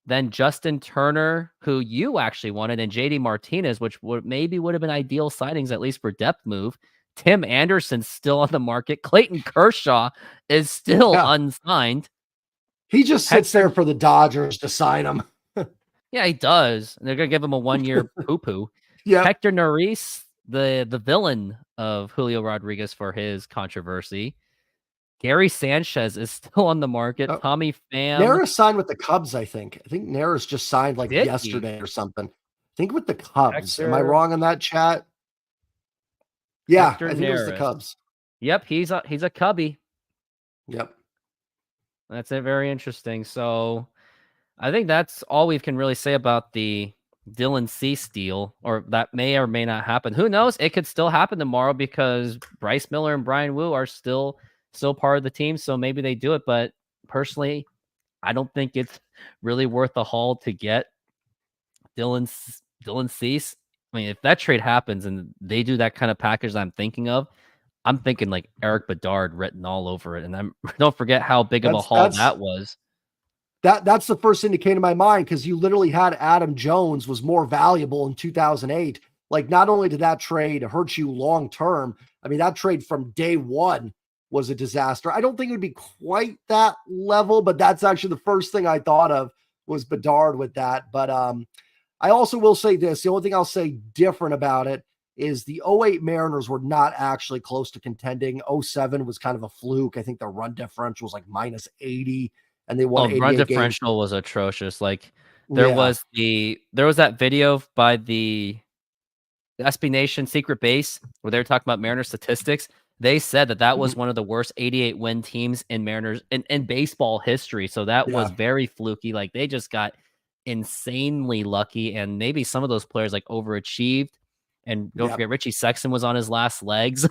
S1: Then Justin Turner, who you actually wanted, and JD Martinez, which would have been ideal signings, at least for depth move. Tim Anderson's still on the market. Clayton Kershaw is still unsigned.
S2: He just sits there for the Dodgers to sign him.
S1: Yeah, he does. They're going to give him a 1-year poo-poo.
S2: Yeah.
S1: Hector Neris, the villain of Julio Rodriguez for his controversy. Gary Sanchez is still on the market. Tommy Pham.
S2: Neris signed with the Cubs, I think. I think Neris just signed like yesterday or something. I think with the Cubs. Am I wrong on that, chat? Yeah, I think it was the Cubs.
S1: Yep, he's a Cubby.
S2: Yep.
S1: That's it. Very interesting. So I think that's all we can really say about the Dylan Cease deal, or that may or may not happen. Who knows? It could still happen tomorrow because Bryce Miller and Brian Wu are still part of the team, so maybe they do it. But personally, I don't think it's really worth the haul to get Dylan Cease. I mean, if that trade happens and they do that kind of package that I'm thinking like Eric Bedard written all over it. And don't forget how big of a haul that was.
S2: That's the first thing that came to my mind, because you literally had Adam Jones was more valuable in 2008. Like, not only did that trade hurt you long term, I mean, that trade from day one was a disaster. I don't think it would be quite that level, but that's actually the first thing I thought of was Bedard with that. But I also will say this. The only thing I'll say different about it is the 08 Mariners were not actually close to contending. 07 was kind of a fluke. I think the run differential was like -80, and they won 88
S1: run
S2: games.
S1: differential was atrocious. Like there was that video by the SB Nation Secret Base where they were talking about Mariners statistics. They said that was one of the worst 88 win teams in Mariners in baseball history. So that was very fluky. Like they just got insanely lucky, and maybe some of those players like overachieved. And don't forget, Richie Sexton was on his last legs.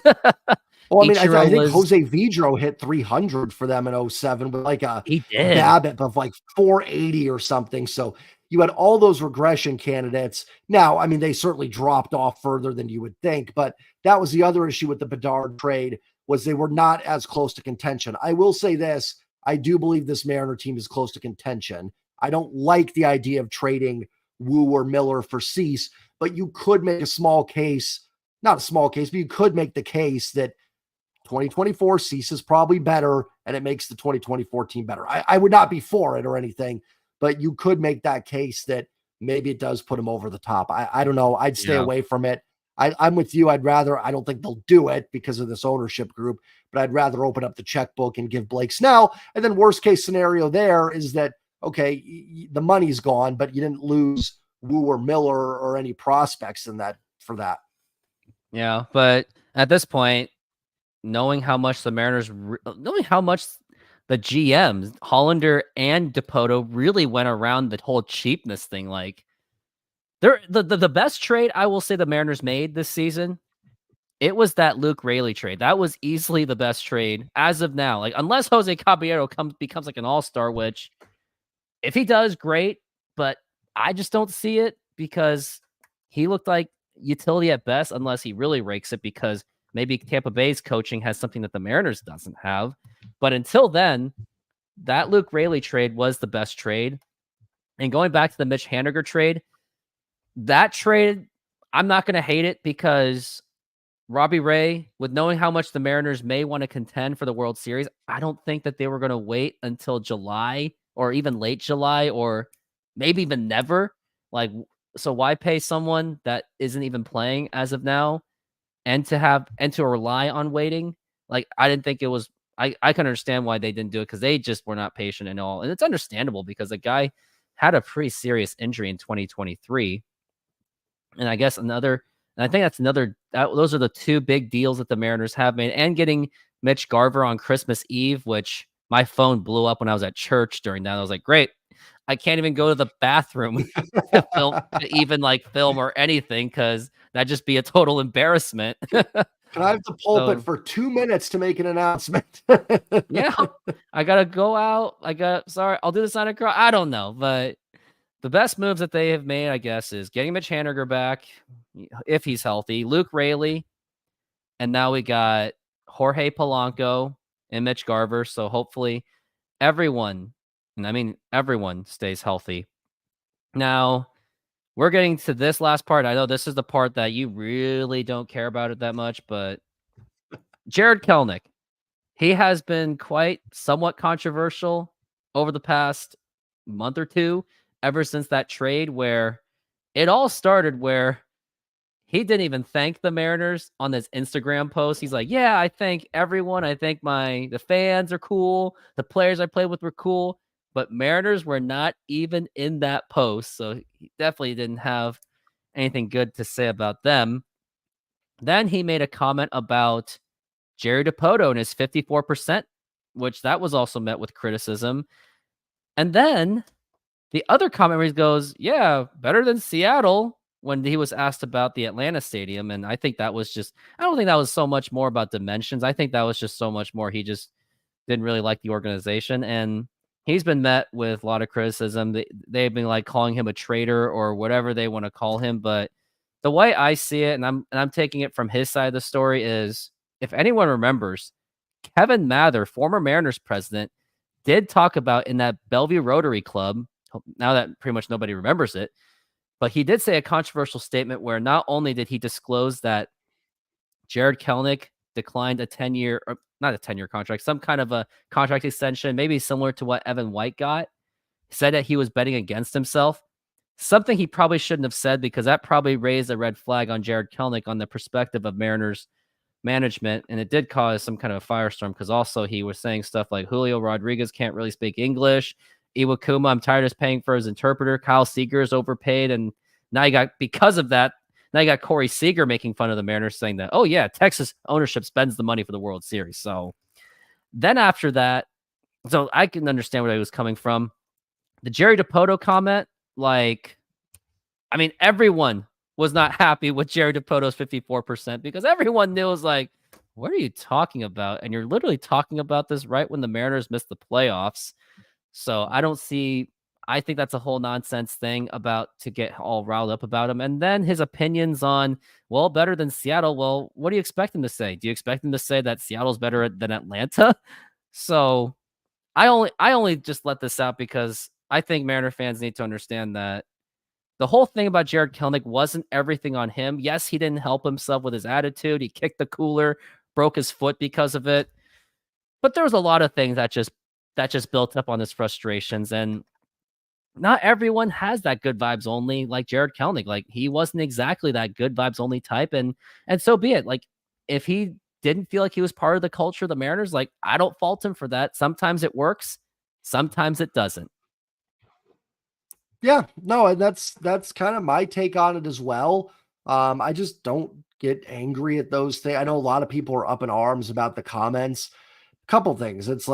S2: Well, I mean, I think Jose Vidro hit 300 for them in 07 with like a BABIP of like 480 or something. So you had all those regression candidates. Now, I mean, they certainly dropped off further than you would think, but that was the other issue with the Bedard trade, was they were not as close to contention. I will say this. I do believe this Mariner team is close to contention. I don't like the idea of trading Wu or Miller for Cease, but you could make a small case, not a small case, but you could make the case that 2024 Cease is probably better, and it makes the 2024 team better. I would not be for it or anything, but you could make that case that maybe it does put him over the top. I don't know. I'd stay away from it. I'm with you. I don't think they'll do it because of this ownership group, but I'd rather open up the checkbook and give Blake Snell. And then worst case scenario there is that, okay, the money's gone, but you didn't lose Wu or Miller or any prospects in that for that.
S1: Yeah, but at this point, knowing how much the Mariners, knowing how much the GMs, Hollander and Dipoto, really went around the whole cheapness thing. Like, the best trade I will say the Mariners made this season, it was that Luke Raley trade. That was easily the best trade as of now. Like, unless Jose Caballero becomes like an all-star, which if he does, great, but I just don't see it. because he looked like utility at best, unless he really rakes it because maybe Tampa Bay's coaching has something that the Mariners doesn't have. But until then, that Luke Raley trade was the best trade. And going back to the Mitch Haniger trade, that trade, I'm not going to hate it because Robbie Ray, with knowing how much the Mariners may want to contend for the World Series, I don't think that they were going to wait until July or even late July or maybe even never. Like, so why pay someone that isn't even playing as of now and to rely on waiting? Like, I didn't think it was, I can understand why they didn't do it because they just were not patient at all. And it's understandable because the guy had a pretty serious injury in 2023. And I guess I think that's those are the two big deals that the Mariners have made, and getting Mitch Garver on Christmas Eve, which my phone blew up when I was at church during that. I was like, great. I can't even go to the bathroom to even film or anything because that'd just be a total embarrassment.
S2: Can I have the pulpit
S1: So,
S2: for 2 minutes to make an announcement?
S1: yeah, I gotta go out. Sorry, I'll do the Sonic Cross. I don't know, but the best moves that they have made, I guess, is getting Mitch Haniger back if he's healthy, Luke Raley, and now we got Jorge Polanco and Mitch Garver. So hopefully everyone, and I mean everyone, stays healthy. Now we're getting to this last part. I know this is the part that you really don't care about it that much, but Jared Kelenic, he has been somewhat controversial over the past month or two, ever since that trade where it all started, where he didn't even thank the Mariners on this Instagram post. He's like, yeah, I thank everyone. I think the fans are cool. The players I played with were cool, but Mariners were not even in that post. So he definitely didn't have anything good to say about them. Then he made a comment about Jerry Dipoto and his 54%, which that was also met with criticism. And then the other comment where he goes, yeah, better than Seattle, when he was asked about the Atlanta stadium. And I don't think that was so much more about dimensions. I think that was just so much more. He just didn't really like the organization. And he's been met with a lot of criticism. They've been calling him a traitor or whatever they want to call him. But the way I see it, and I'm taking it from his side of the story, is if anyone remembers, Kevin Mather, former Mariners president, did talk about in that Bellevue Rotary Club, now that pretty much nobody remembers it, but he did say a controversial statement where not only did he disclose that Jared Kelenic declined a 10-year, or not a 10-year contract, some kind of a contract extension, maybe similar to what Evan White got, said that he was betting against himself. Something he probably shouldn't have said, because that probably raised a red flag on Jared Kelenic on the perspective of Mariners management, and it did cause some kind of a firestorm because also he was saying stuff like Julio Rodriguez can't really speak English. Iwakuma, I'm tired of paying for his interpreter. Kyle Seager is overpaid, and now you got Corey Seager making fun of the Mariners, saying that, oh yeah, Texas ownership spends the money for the World Series. So then after that, so I can understand where he was coming from. The Jerry Dipoto comment, everyone was not happy with Jerry Dipoto's 54% because everyone knew, it was like, what are you talking about? And you're literally talking about this right when the Mariners missed the playoffs. So I think that's a whole nonsense thing to get all riled up about him. And then his opinions on, well, better than Seattle. Well, what do you expect him to say? Do you expect him to say that Seattle's better than Atlanta? So I only just let this out because I think Mariner fans need to understand that the whole thing about Jared Kelenic wasn't everything on him. Yes, he didn't help himself with his attitude. He kicked the cooler, broke his foot because of it. But there was a lot of things that just built up on his frustrations. And not everyone has that good vibes only like Jared Kelenic. He wasn't exactly that good vibes only type. And so be it. If he didn't feel like he was part of the culture of the Mariners, I don't fault him for that. Sometimes it works. Sometimes it doesn't.
S2: Yeah, no, and that's kind of my take on it as well. I just don't get angry at those things. I know a lot of people are up in arms about the comments. Couple things. It's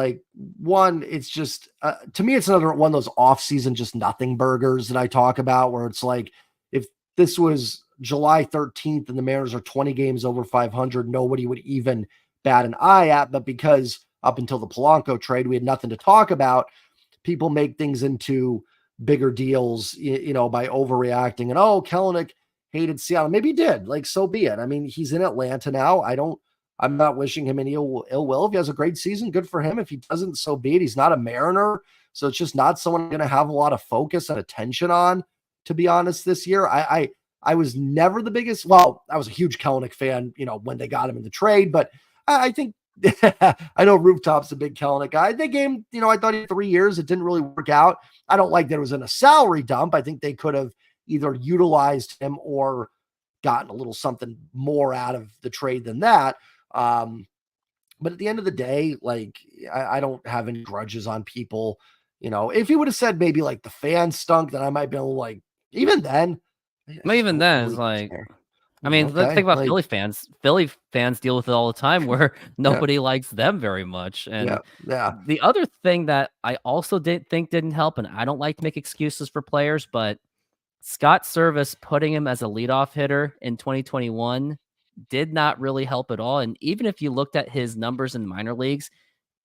S2: one, it's just to me, it's another one of those off-season just nothing burgers that I talk about, where it's if this was July 13th and the Mariners are 20 games over 500, nobody would even bat an eye at. But because up until the Polanco trade, we had nothing to talk about, people make things into bigger deals, by overreacting and, oh, Kelenic hated Seattle. Maybe he did. Like, so be it. I mean, he's in Atlanta now. I'm not wishing him any ill will. If he has a great season, good for him. If he doesn't, so be it. He's not a Mariner, so it's just not someone I'm going to have a lot of focus and attention on, to be honest, this year. I was never the biggest. Well, I was a huge Kelenic fan, when they got him in the trade, but I think I know Rooftop's a big Kelenic guy. They gave him, I thought he had 3 years. It didn't really work out. I don't like that it was in a salary dump. I think they could have either utilized him or gotten a little something more out of the trade than that. But at the end of the day, like, I don't have any grudges on people. If he would have said maybe like the fans stunk, then I might be able to, like, even then.
S1: Even then, it's like, I mean, let's think about
S2: like,
S1: Philly fans. Philly fans deal with it all the time where nobody likes them very much. And the other thing that I also didn't help, and I don't like to make excuses for players, but Scott Service putting him as a leadoff hitter in 2021 did not really help at all. And even if you looked at his numbers in minor leagues,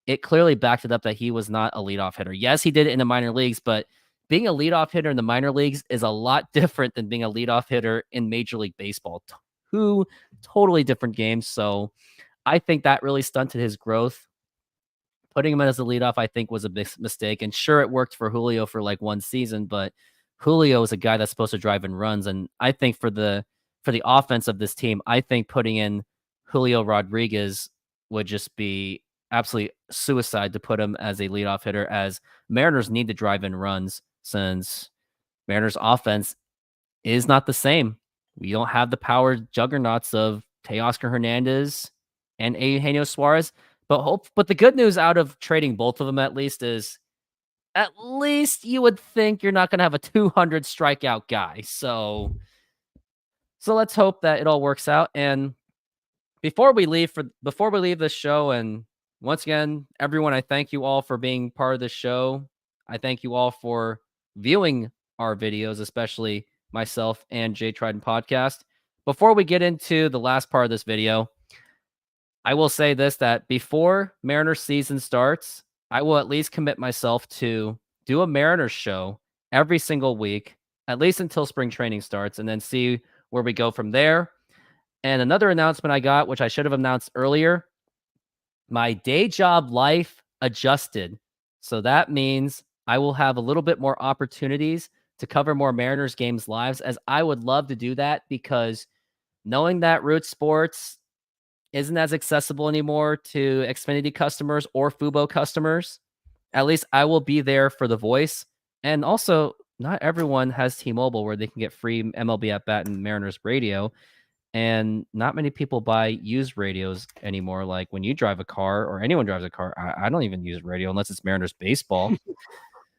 S1: it clearly backed it up that he was not a leadoff hitter. Yes, he did it in the minor leagues, but being a leadoff hitter in the minor leagues is a lot different than being a leadoff hitter in Major League Baseball. Two totally different games. So I think that really stunted his growth. Putting him as a leadoff, I think, was a big mistake. And sure, it worked for Julio for like one season, but Julio is a guy that's supposed to drive in runs. And I think for the offense of this team, I think putting in Julio Rodriguez would just be absolutely suicide to put him as a leadoff hitter, as Mariners need to drive in runs since Mariners offense is not the same. We don't have the power juggernauts of Teoscar Hernandez and Eugenio Suarez. But the good news out of trading both of them at least is, at least you would think you're not going to have a 200 strikeout guy. So let's hope that it all works out. And before we leave this show, and once again, everyone, I thank you all for being part of this show. I thank you all for viewing our videos, especially myself and J Trident Podcast. Before we get into the last part of this video, I will say this, that before Mariners season starts, I will at least commit myself to do a Mariners show every single week, at least until spring training starts, and then see where we go from there. And another announcement I got, which I should have announced earlier, my day job life adjusted. So that means I will have a little bit more opportunities to cover more Mariners games live, as I would love to do that, because knowing that Root Sports isn't as accessible anymore to Xfinity customers or Fubo customers, at least I will be there for the voice. And also, not everyone has T-Mobile where they can get free MLB at bat and Mariners radio. And not many people buy used radios anymore. Like when you drive a car, or anyone drives a car, I don't even use radio unless it's Mariners baseball.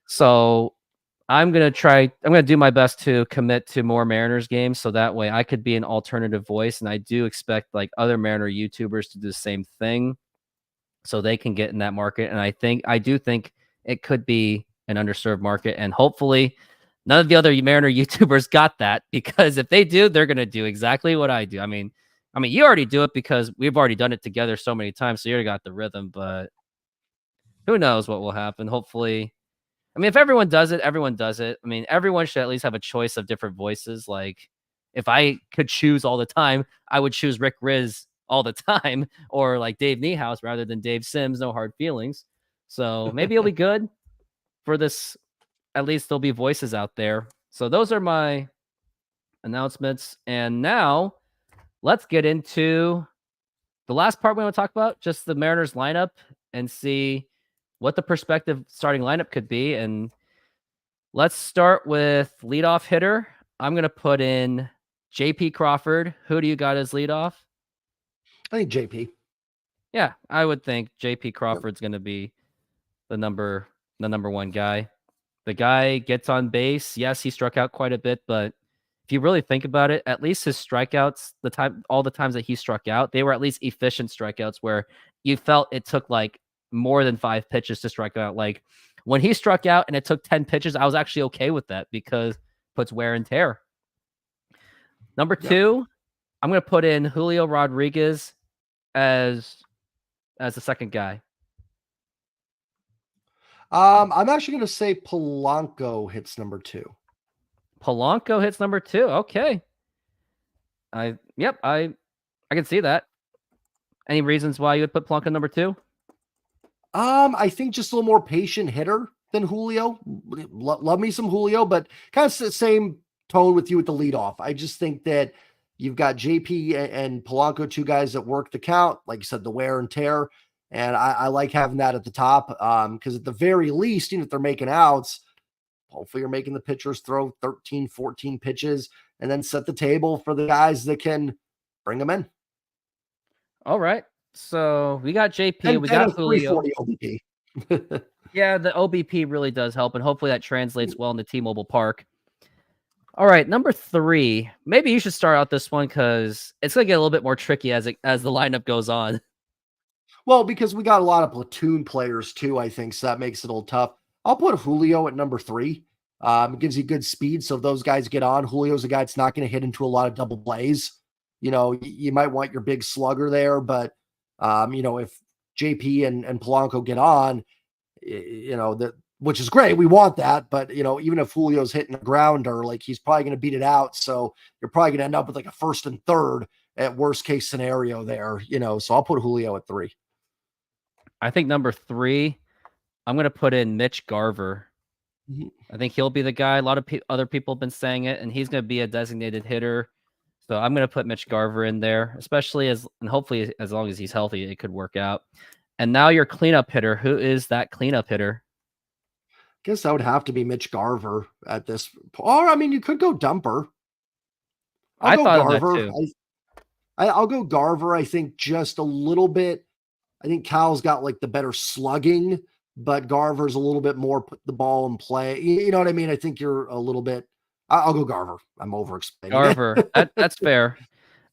S1: So I'm going to do my best to commit to more Mariners games, so that way I could be an alternative voice. And I do expect like other Mariner YouTubers to do the same thing so they can get in that market. And I do think it could be an underserved market. And hopefully none of the other Mariner YouTubers got that, because if they do, they're going to do exactly what I do. I mean, you already do it because we've already done it together so many times. So you already got the rhythm, but who knows what will happen. Hopefully, if everyone does it, everyone does it. Everyone should at least have a choice of different voices. Like if I could choose all the time, I would choose Rick Riz all the time, or like Dave Niehaus rather than Dave Sims. No hard feelings. So maybe it'll be good for this. At least there'll be voices out there. So those are my announcements. And now let's get into the last part we want to talk about, just the Mariners lineup, and see what the prospective starting lineup could be. And let's start with leadoff hitter. I'm going to put in JP Crawford. Who do you got as leadoff?
S2: I think JP.
S1: Yeah, I would think JP Crawford's going to be the number one guy. The guy gets on base. Yes, he struck out quite a bit, but if you really think about it, at least his strikeouts, all the times that he struck out, they were at least efficient strikeouts where you felt it took like more than 5 pitches to strike out. Like when he struck out and it took 10 pitches, I was actually okay with that because it puts wear and tear. Number 2, I'm going to put in Julio Rodriguez as the second guy.
S2: I'm actually going to say Polanco hits number 2.
S1: Polanco hits number 2. Okay. I can see that. Any reasons why you would put Polanco number 2?
S2: I think just a little more patient hitter than Julio. Love me some Julio, but kind of the same tone with you with the leadoff. I just think that you've got JP and Polanco, 2 guys that work the count, like you said, the wear and tear. And I like having that at the top because at the very least, if they're making outs, hopefully you're making the pitchers throw 13, 14 pitches and then set the table for the guys that can bring them in.
S1: All right. So we got JP, we got Julio.
S2: 340 OBP.
S1: Yeah, the OBP really does help, and hopefully that translates well into T-Mobile Park. All right, number 3. Maybe you should start out this one because it's gonna get a little bit more tricky as the lineup goes on.
S2: Well, because we got a lot of platoon players too, I think, so that makes it a little tough. I'll put Julio at number 3. It gives you good speed, so if those guys get on, Julio's a guy that's not going to hit into a lot of double plays. You might want your big slugger there, but if JP and Polanco get on, which is great. We want that, but even if Julio's hitting a grounder, like he's probably going to beat it out. So you're probably going to end up with like a 1st and 3rd at worst case scenario there, so I'll put Julio at 3.
S1: I think number 3, I'm going to put in Mitch Garver. I think he'll be the guy. A lot of other people have been saying it, and he's going to be a designated hitter. So I'm going to put Mitch Garver in there, especially and hopefully as long as he's healthy, it could work out. And now your cleanup hitter. Who is that cleanup hitter?
S2: I guess that would have to be Mitch Garver at this. Or, I mean, you could go Dumper.
S1: I thought Garver. Of that too.
S2: I'll go Garver. I think just a little bit. I think Cal's got like the better slugging, but Garver's a little bit more put the ball in play. You know what I mean? I think you're a little bit. I'll go Garver. I'm over explaining.
S1: Garver. That's fair.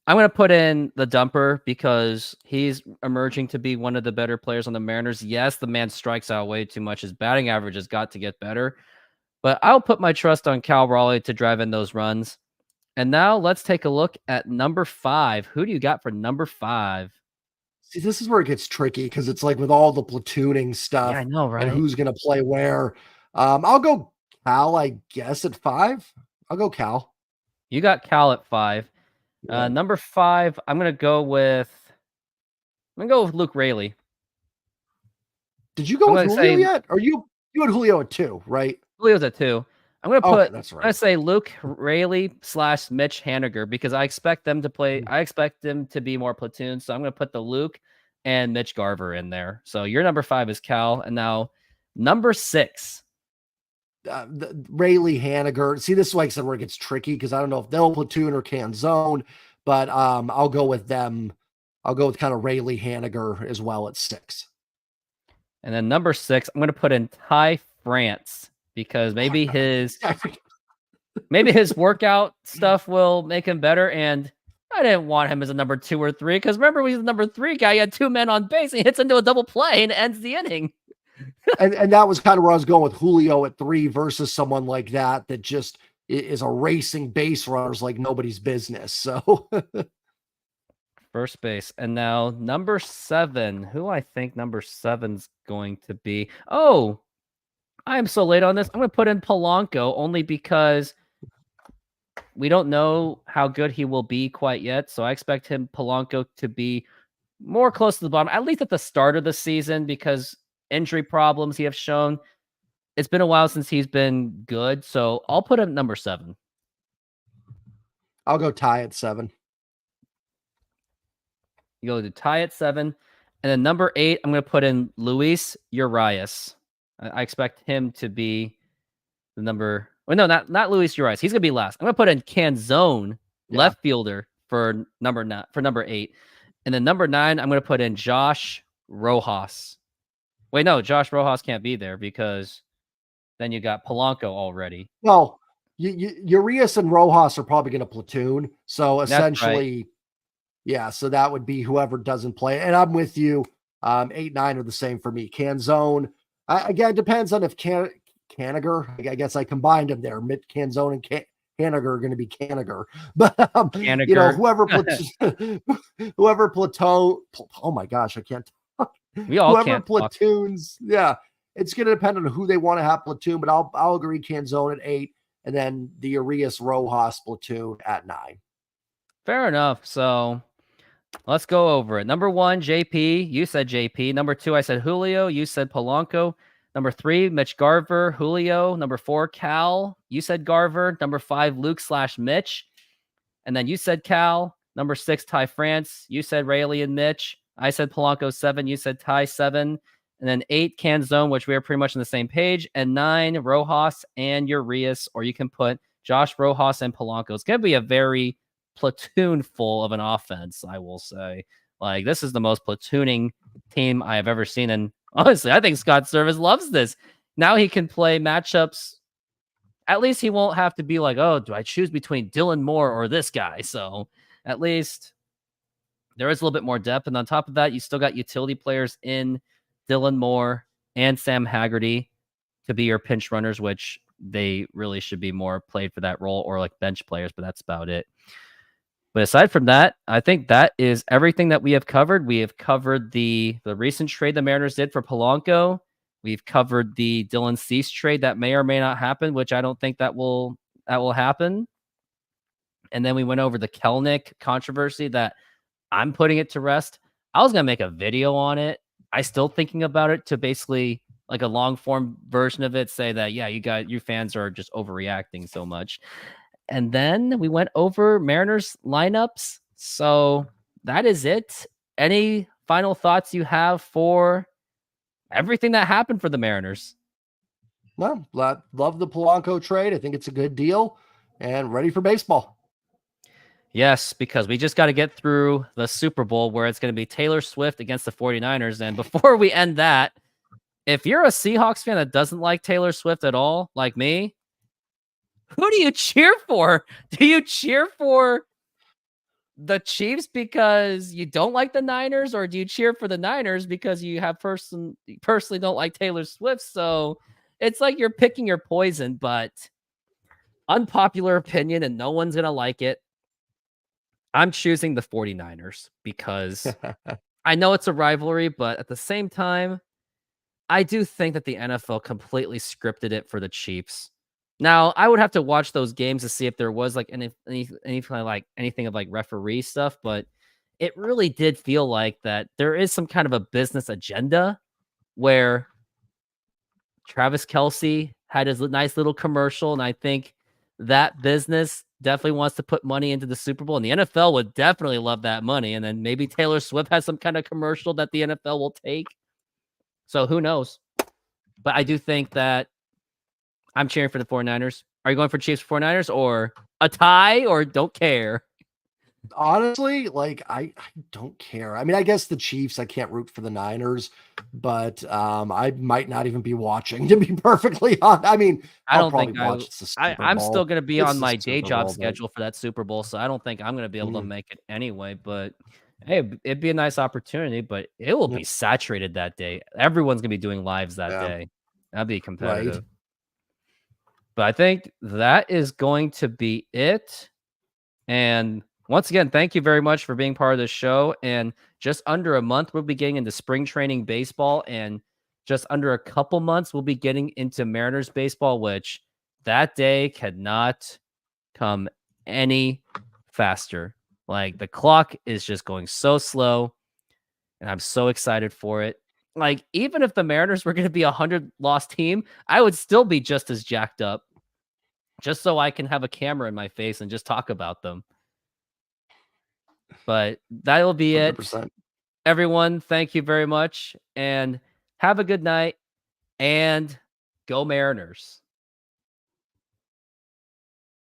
S1: I'm going to put in the Dumper because he's emerging to be one of the better players on the Mariners. Yes, the man strikes out way too much. His batting average has got to get better, but I'll put my trust on Cal Raleigh to drive in those runs. And now let's take a look at number 5. Who do you got for number 5?
S2: See, this is where it gets tricky because it's like with all the platooning stuff.
S1: Yeah, I know, right?
S2: And who's going to play where. I'll go Cal, I guess, at 5. I'll go Cal.
S1: You got Cal at 5. Yeah. Number 5, I'm gonna go with Luke Raley.
S2: Did you go with Julio yet? Or you had Julio at 2, right?
S1: Julio's at 2. I'm gonna put.
S2: That's right.
S1: I'm gonna say Luke Raley / Mitch Haniger because I expect them to play. I expect them to be more platoon. So I'm gonna put the Luke and Mitch Garver in there. So your number 5 is Cal, and now number 6.
S2: The Raley, Haniger. See, this is like I said where it gets tricky because I don't know if they'll platoon or can zone, but I'll go with them. I'll go with kind of Raley, Haniger as well at 6.
S1: And then number 6, I'm going to put in Ty France because maybe his workout stuff will make him better. And I didn't want him as a number 2 or 3 because remember he's the number 3 guy. He had 2 men on base. He hits into a double play and ends the inning.
S2: and that was kind of where I was going with Julio at 3 versus someone like that just is a racing base runners like nobody's business. So
S1: first base. And now number 7, who I think number 7's going to be. Oh, I'm so late on this. I'm going to put in Polanco only because we don't know how good he will be quite yet. So I expect Polanco to be more close to the bottom, at least at the start of the season, because injury problems he have shown. It's been a while since he's been good, so I'll put him number 7.
S2: I'll go Ty at 7.
S1: You go to Ty at 7, and then number 8, I'm going to put in Luis Urias. I expect him to be the number. Well, no, not Luis Urias. He's going to be last. I'm going to put in Canzone, left fielder for number 8, and then number 9, I'm going to put in Josh Rojas. Wait, no, Josh Rojas can't be there because then you got Polanco already.
S2: Well, Urias and Rojas are probably going to platoon. So essentially, yeah, so that would be whoever doesn't play. And I'm with you. 8, 9 are the same for me. Canzone, again, it depends on if Caniger, I guess I combined them there. Canzone and Haniger are going to be Caniger. But, whoever platoon, oh my gosh, I can't.
S1: We all
S2: whoever platoons, it's going to depend on who they want to have platoon, but I'll agree Canzone at 8, and then the Urias Rojas platoon at 9.
S1: Fair enough. So let's go over it. Number 1, JP. You said JP. Number 2, I said Julio. You said Polanco. Number 3, Mitch Garver, Julio. Number 4, Cal. You said Garver. Number 5, Luke/Mitch. And then you said Cal. Number 6, Ty France. You said Rayleigh and Mitch. I said Polanco 7. You said Ty 7. And then 8, Canzone, which we are pretty much on the same page. And 9, Rojas and Urias, or you can put Josh Rojas and Polanco. It's going to be a very platoon full of an offense, I will say. Like, this is the most platooning team I have ever seen. And honestly, I think Scott Service loves this. Now he can play matchups. At least he won't have to be like, oh, do I choose between Dylan Moore or this guy? So at least there is a little bit more depth. And on top of that, you still got utility players in Dylan Moore and Sam Haggerty to be your pinch runners, which they really should be more played for that role, or like bench players, but that's about it. But aside from that, I think that is everything that we have covered. We have covered the recent trade the Mariners did for Polanco. We've covered the Dylan Cease trade that may or may not happen, which I don't think that will happen. And then we went over the Kelnick controversy that I'm putting it to rest. I was going to make a video on it. I still thinking about it to basically like a long form version of it, say that, yeah, you fans are just overreacting so much. And then we went over Mariners lineups. So that is it. Any final thoughts you have for everything that happened for the Mariners?
S2: No, love the Polanco trade. I think it's a good deal and ready for baseball.
S1: Yes, because we just got to get through the Super Bowl where it's going to be Taylor Swift against the 49ers. And before we end that, if you're a Seahawks fan that doesn't like Taylor Swift at all, like me, who do you cheer for? Do you cheer for the Chiefs because you don't like the Niners, or do you cheer for the Niners because you have personally don't like Taylor Swift? So it's like you're picking your poison, but unpopular opinion, and no one's going to like it. I'm choosing the 49ers because I know it's a rivalry, but at the same time, I do think that the NFL completely scripted it for the Chiefs. Now, I would have to watch those games to see if there was like anything of like referee stuff, but it really did feel like that there is some kind of a business agenda where Travis Kelce had his nice little commercial, and I think that business definitely wants to put money into the Super Bowl, and the NFL would definitely love that money. And then maybe Taylor Swift has some kind of commercial that the NFL will take. So who knows? But I do think that I'm cheering for the 49ers. Are you going for Chiefs 49ers or a tie, or don't care?
S2: Honestly, like I don't care. I mean, I guess the Chiefs, I can't root for the Niners, but I might not even be watching, to be perfectly honest. I mean,
S1: I don't
S2: probably
S1: think
S2: watch the Super
S1: I'm
S2: Bowl.
S1: still going to be
S2: It's
S1: on
S2: the
S1: my day
S2: Super
S1: job
S2: Bowl, but-
S1: schedule for that Super Bowl, so I don't think I'm going to be able to make it anyway. But hey, it'd be a nice opportunity, but it will be saturated that day. Everyone's going to be doing lives that day. That'd be competitive.
S2: Right.
S1: But I think that is going to be it. And once again, thank you very much for being part of the show. And just under a month, we'll be getting into spring training baseball. And just under a couple months, we'll be getting into Mariners baseball, which that day cannot come any faster. Like, the clock is just going so slow, and I'm so excited for it. Like, even if the Mariners were going to be a 100-loss team, I would still be just as jacked up, just so I can have a camera in my face and just talk about them. But that'll be
S2: 100%.
S1: it. Everyone, thank you very much, and have a good night, and go Mariners.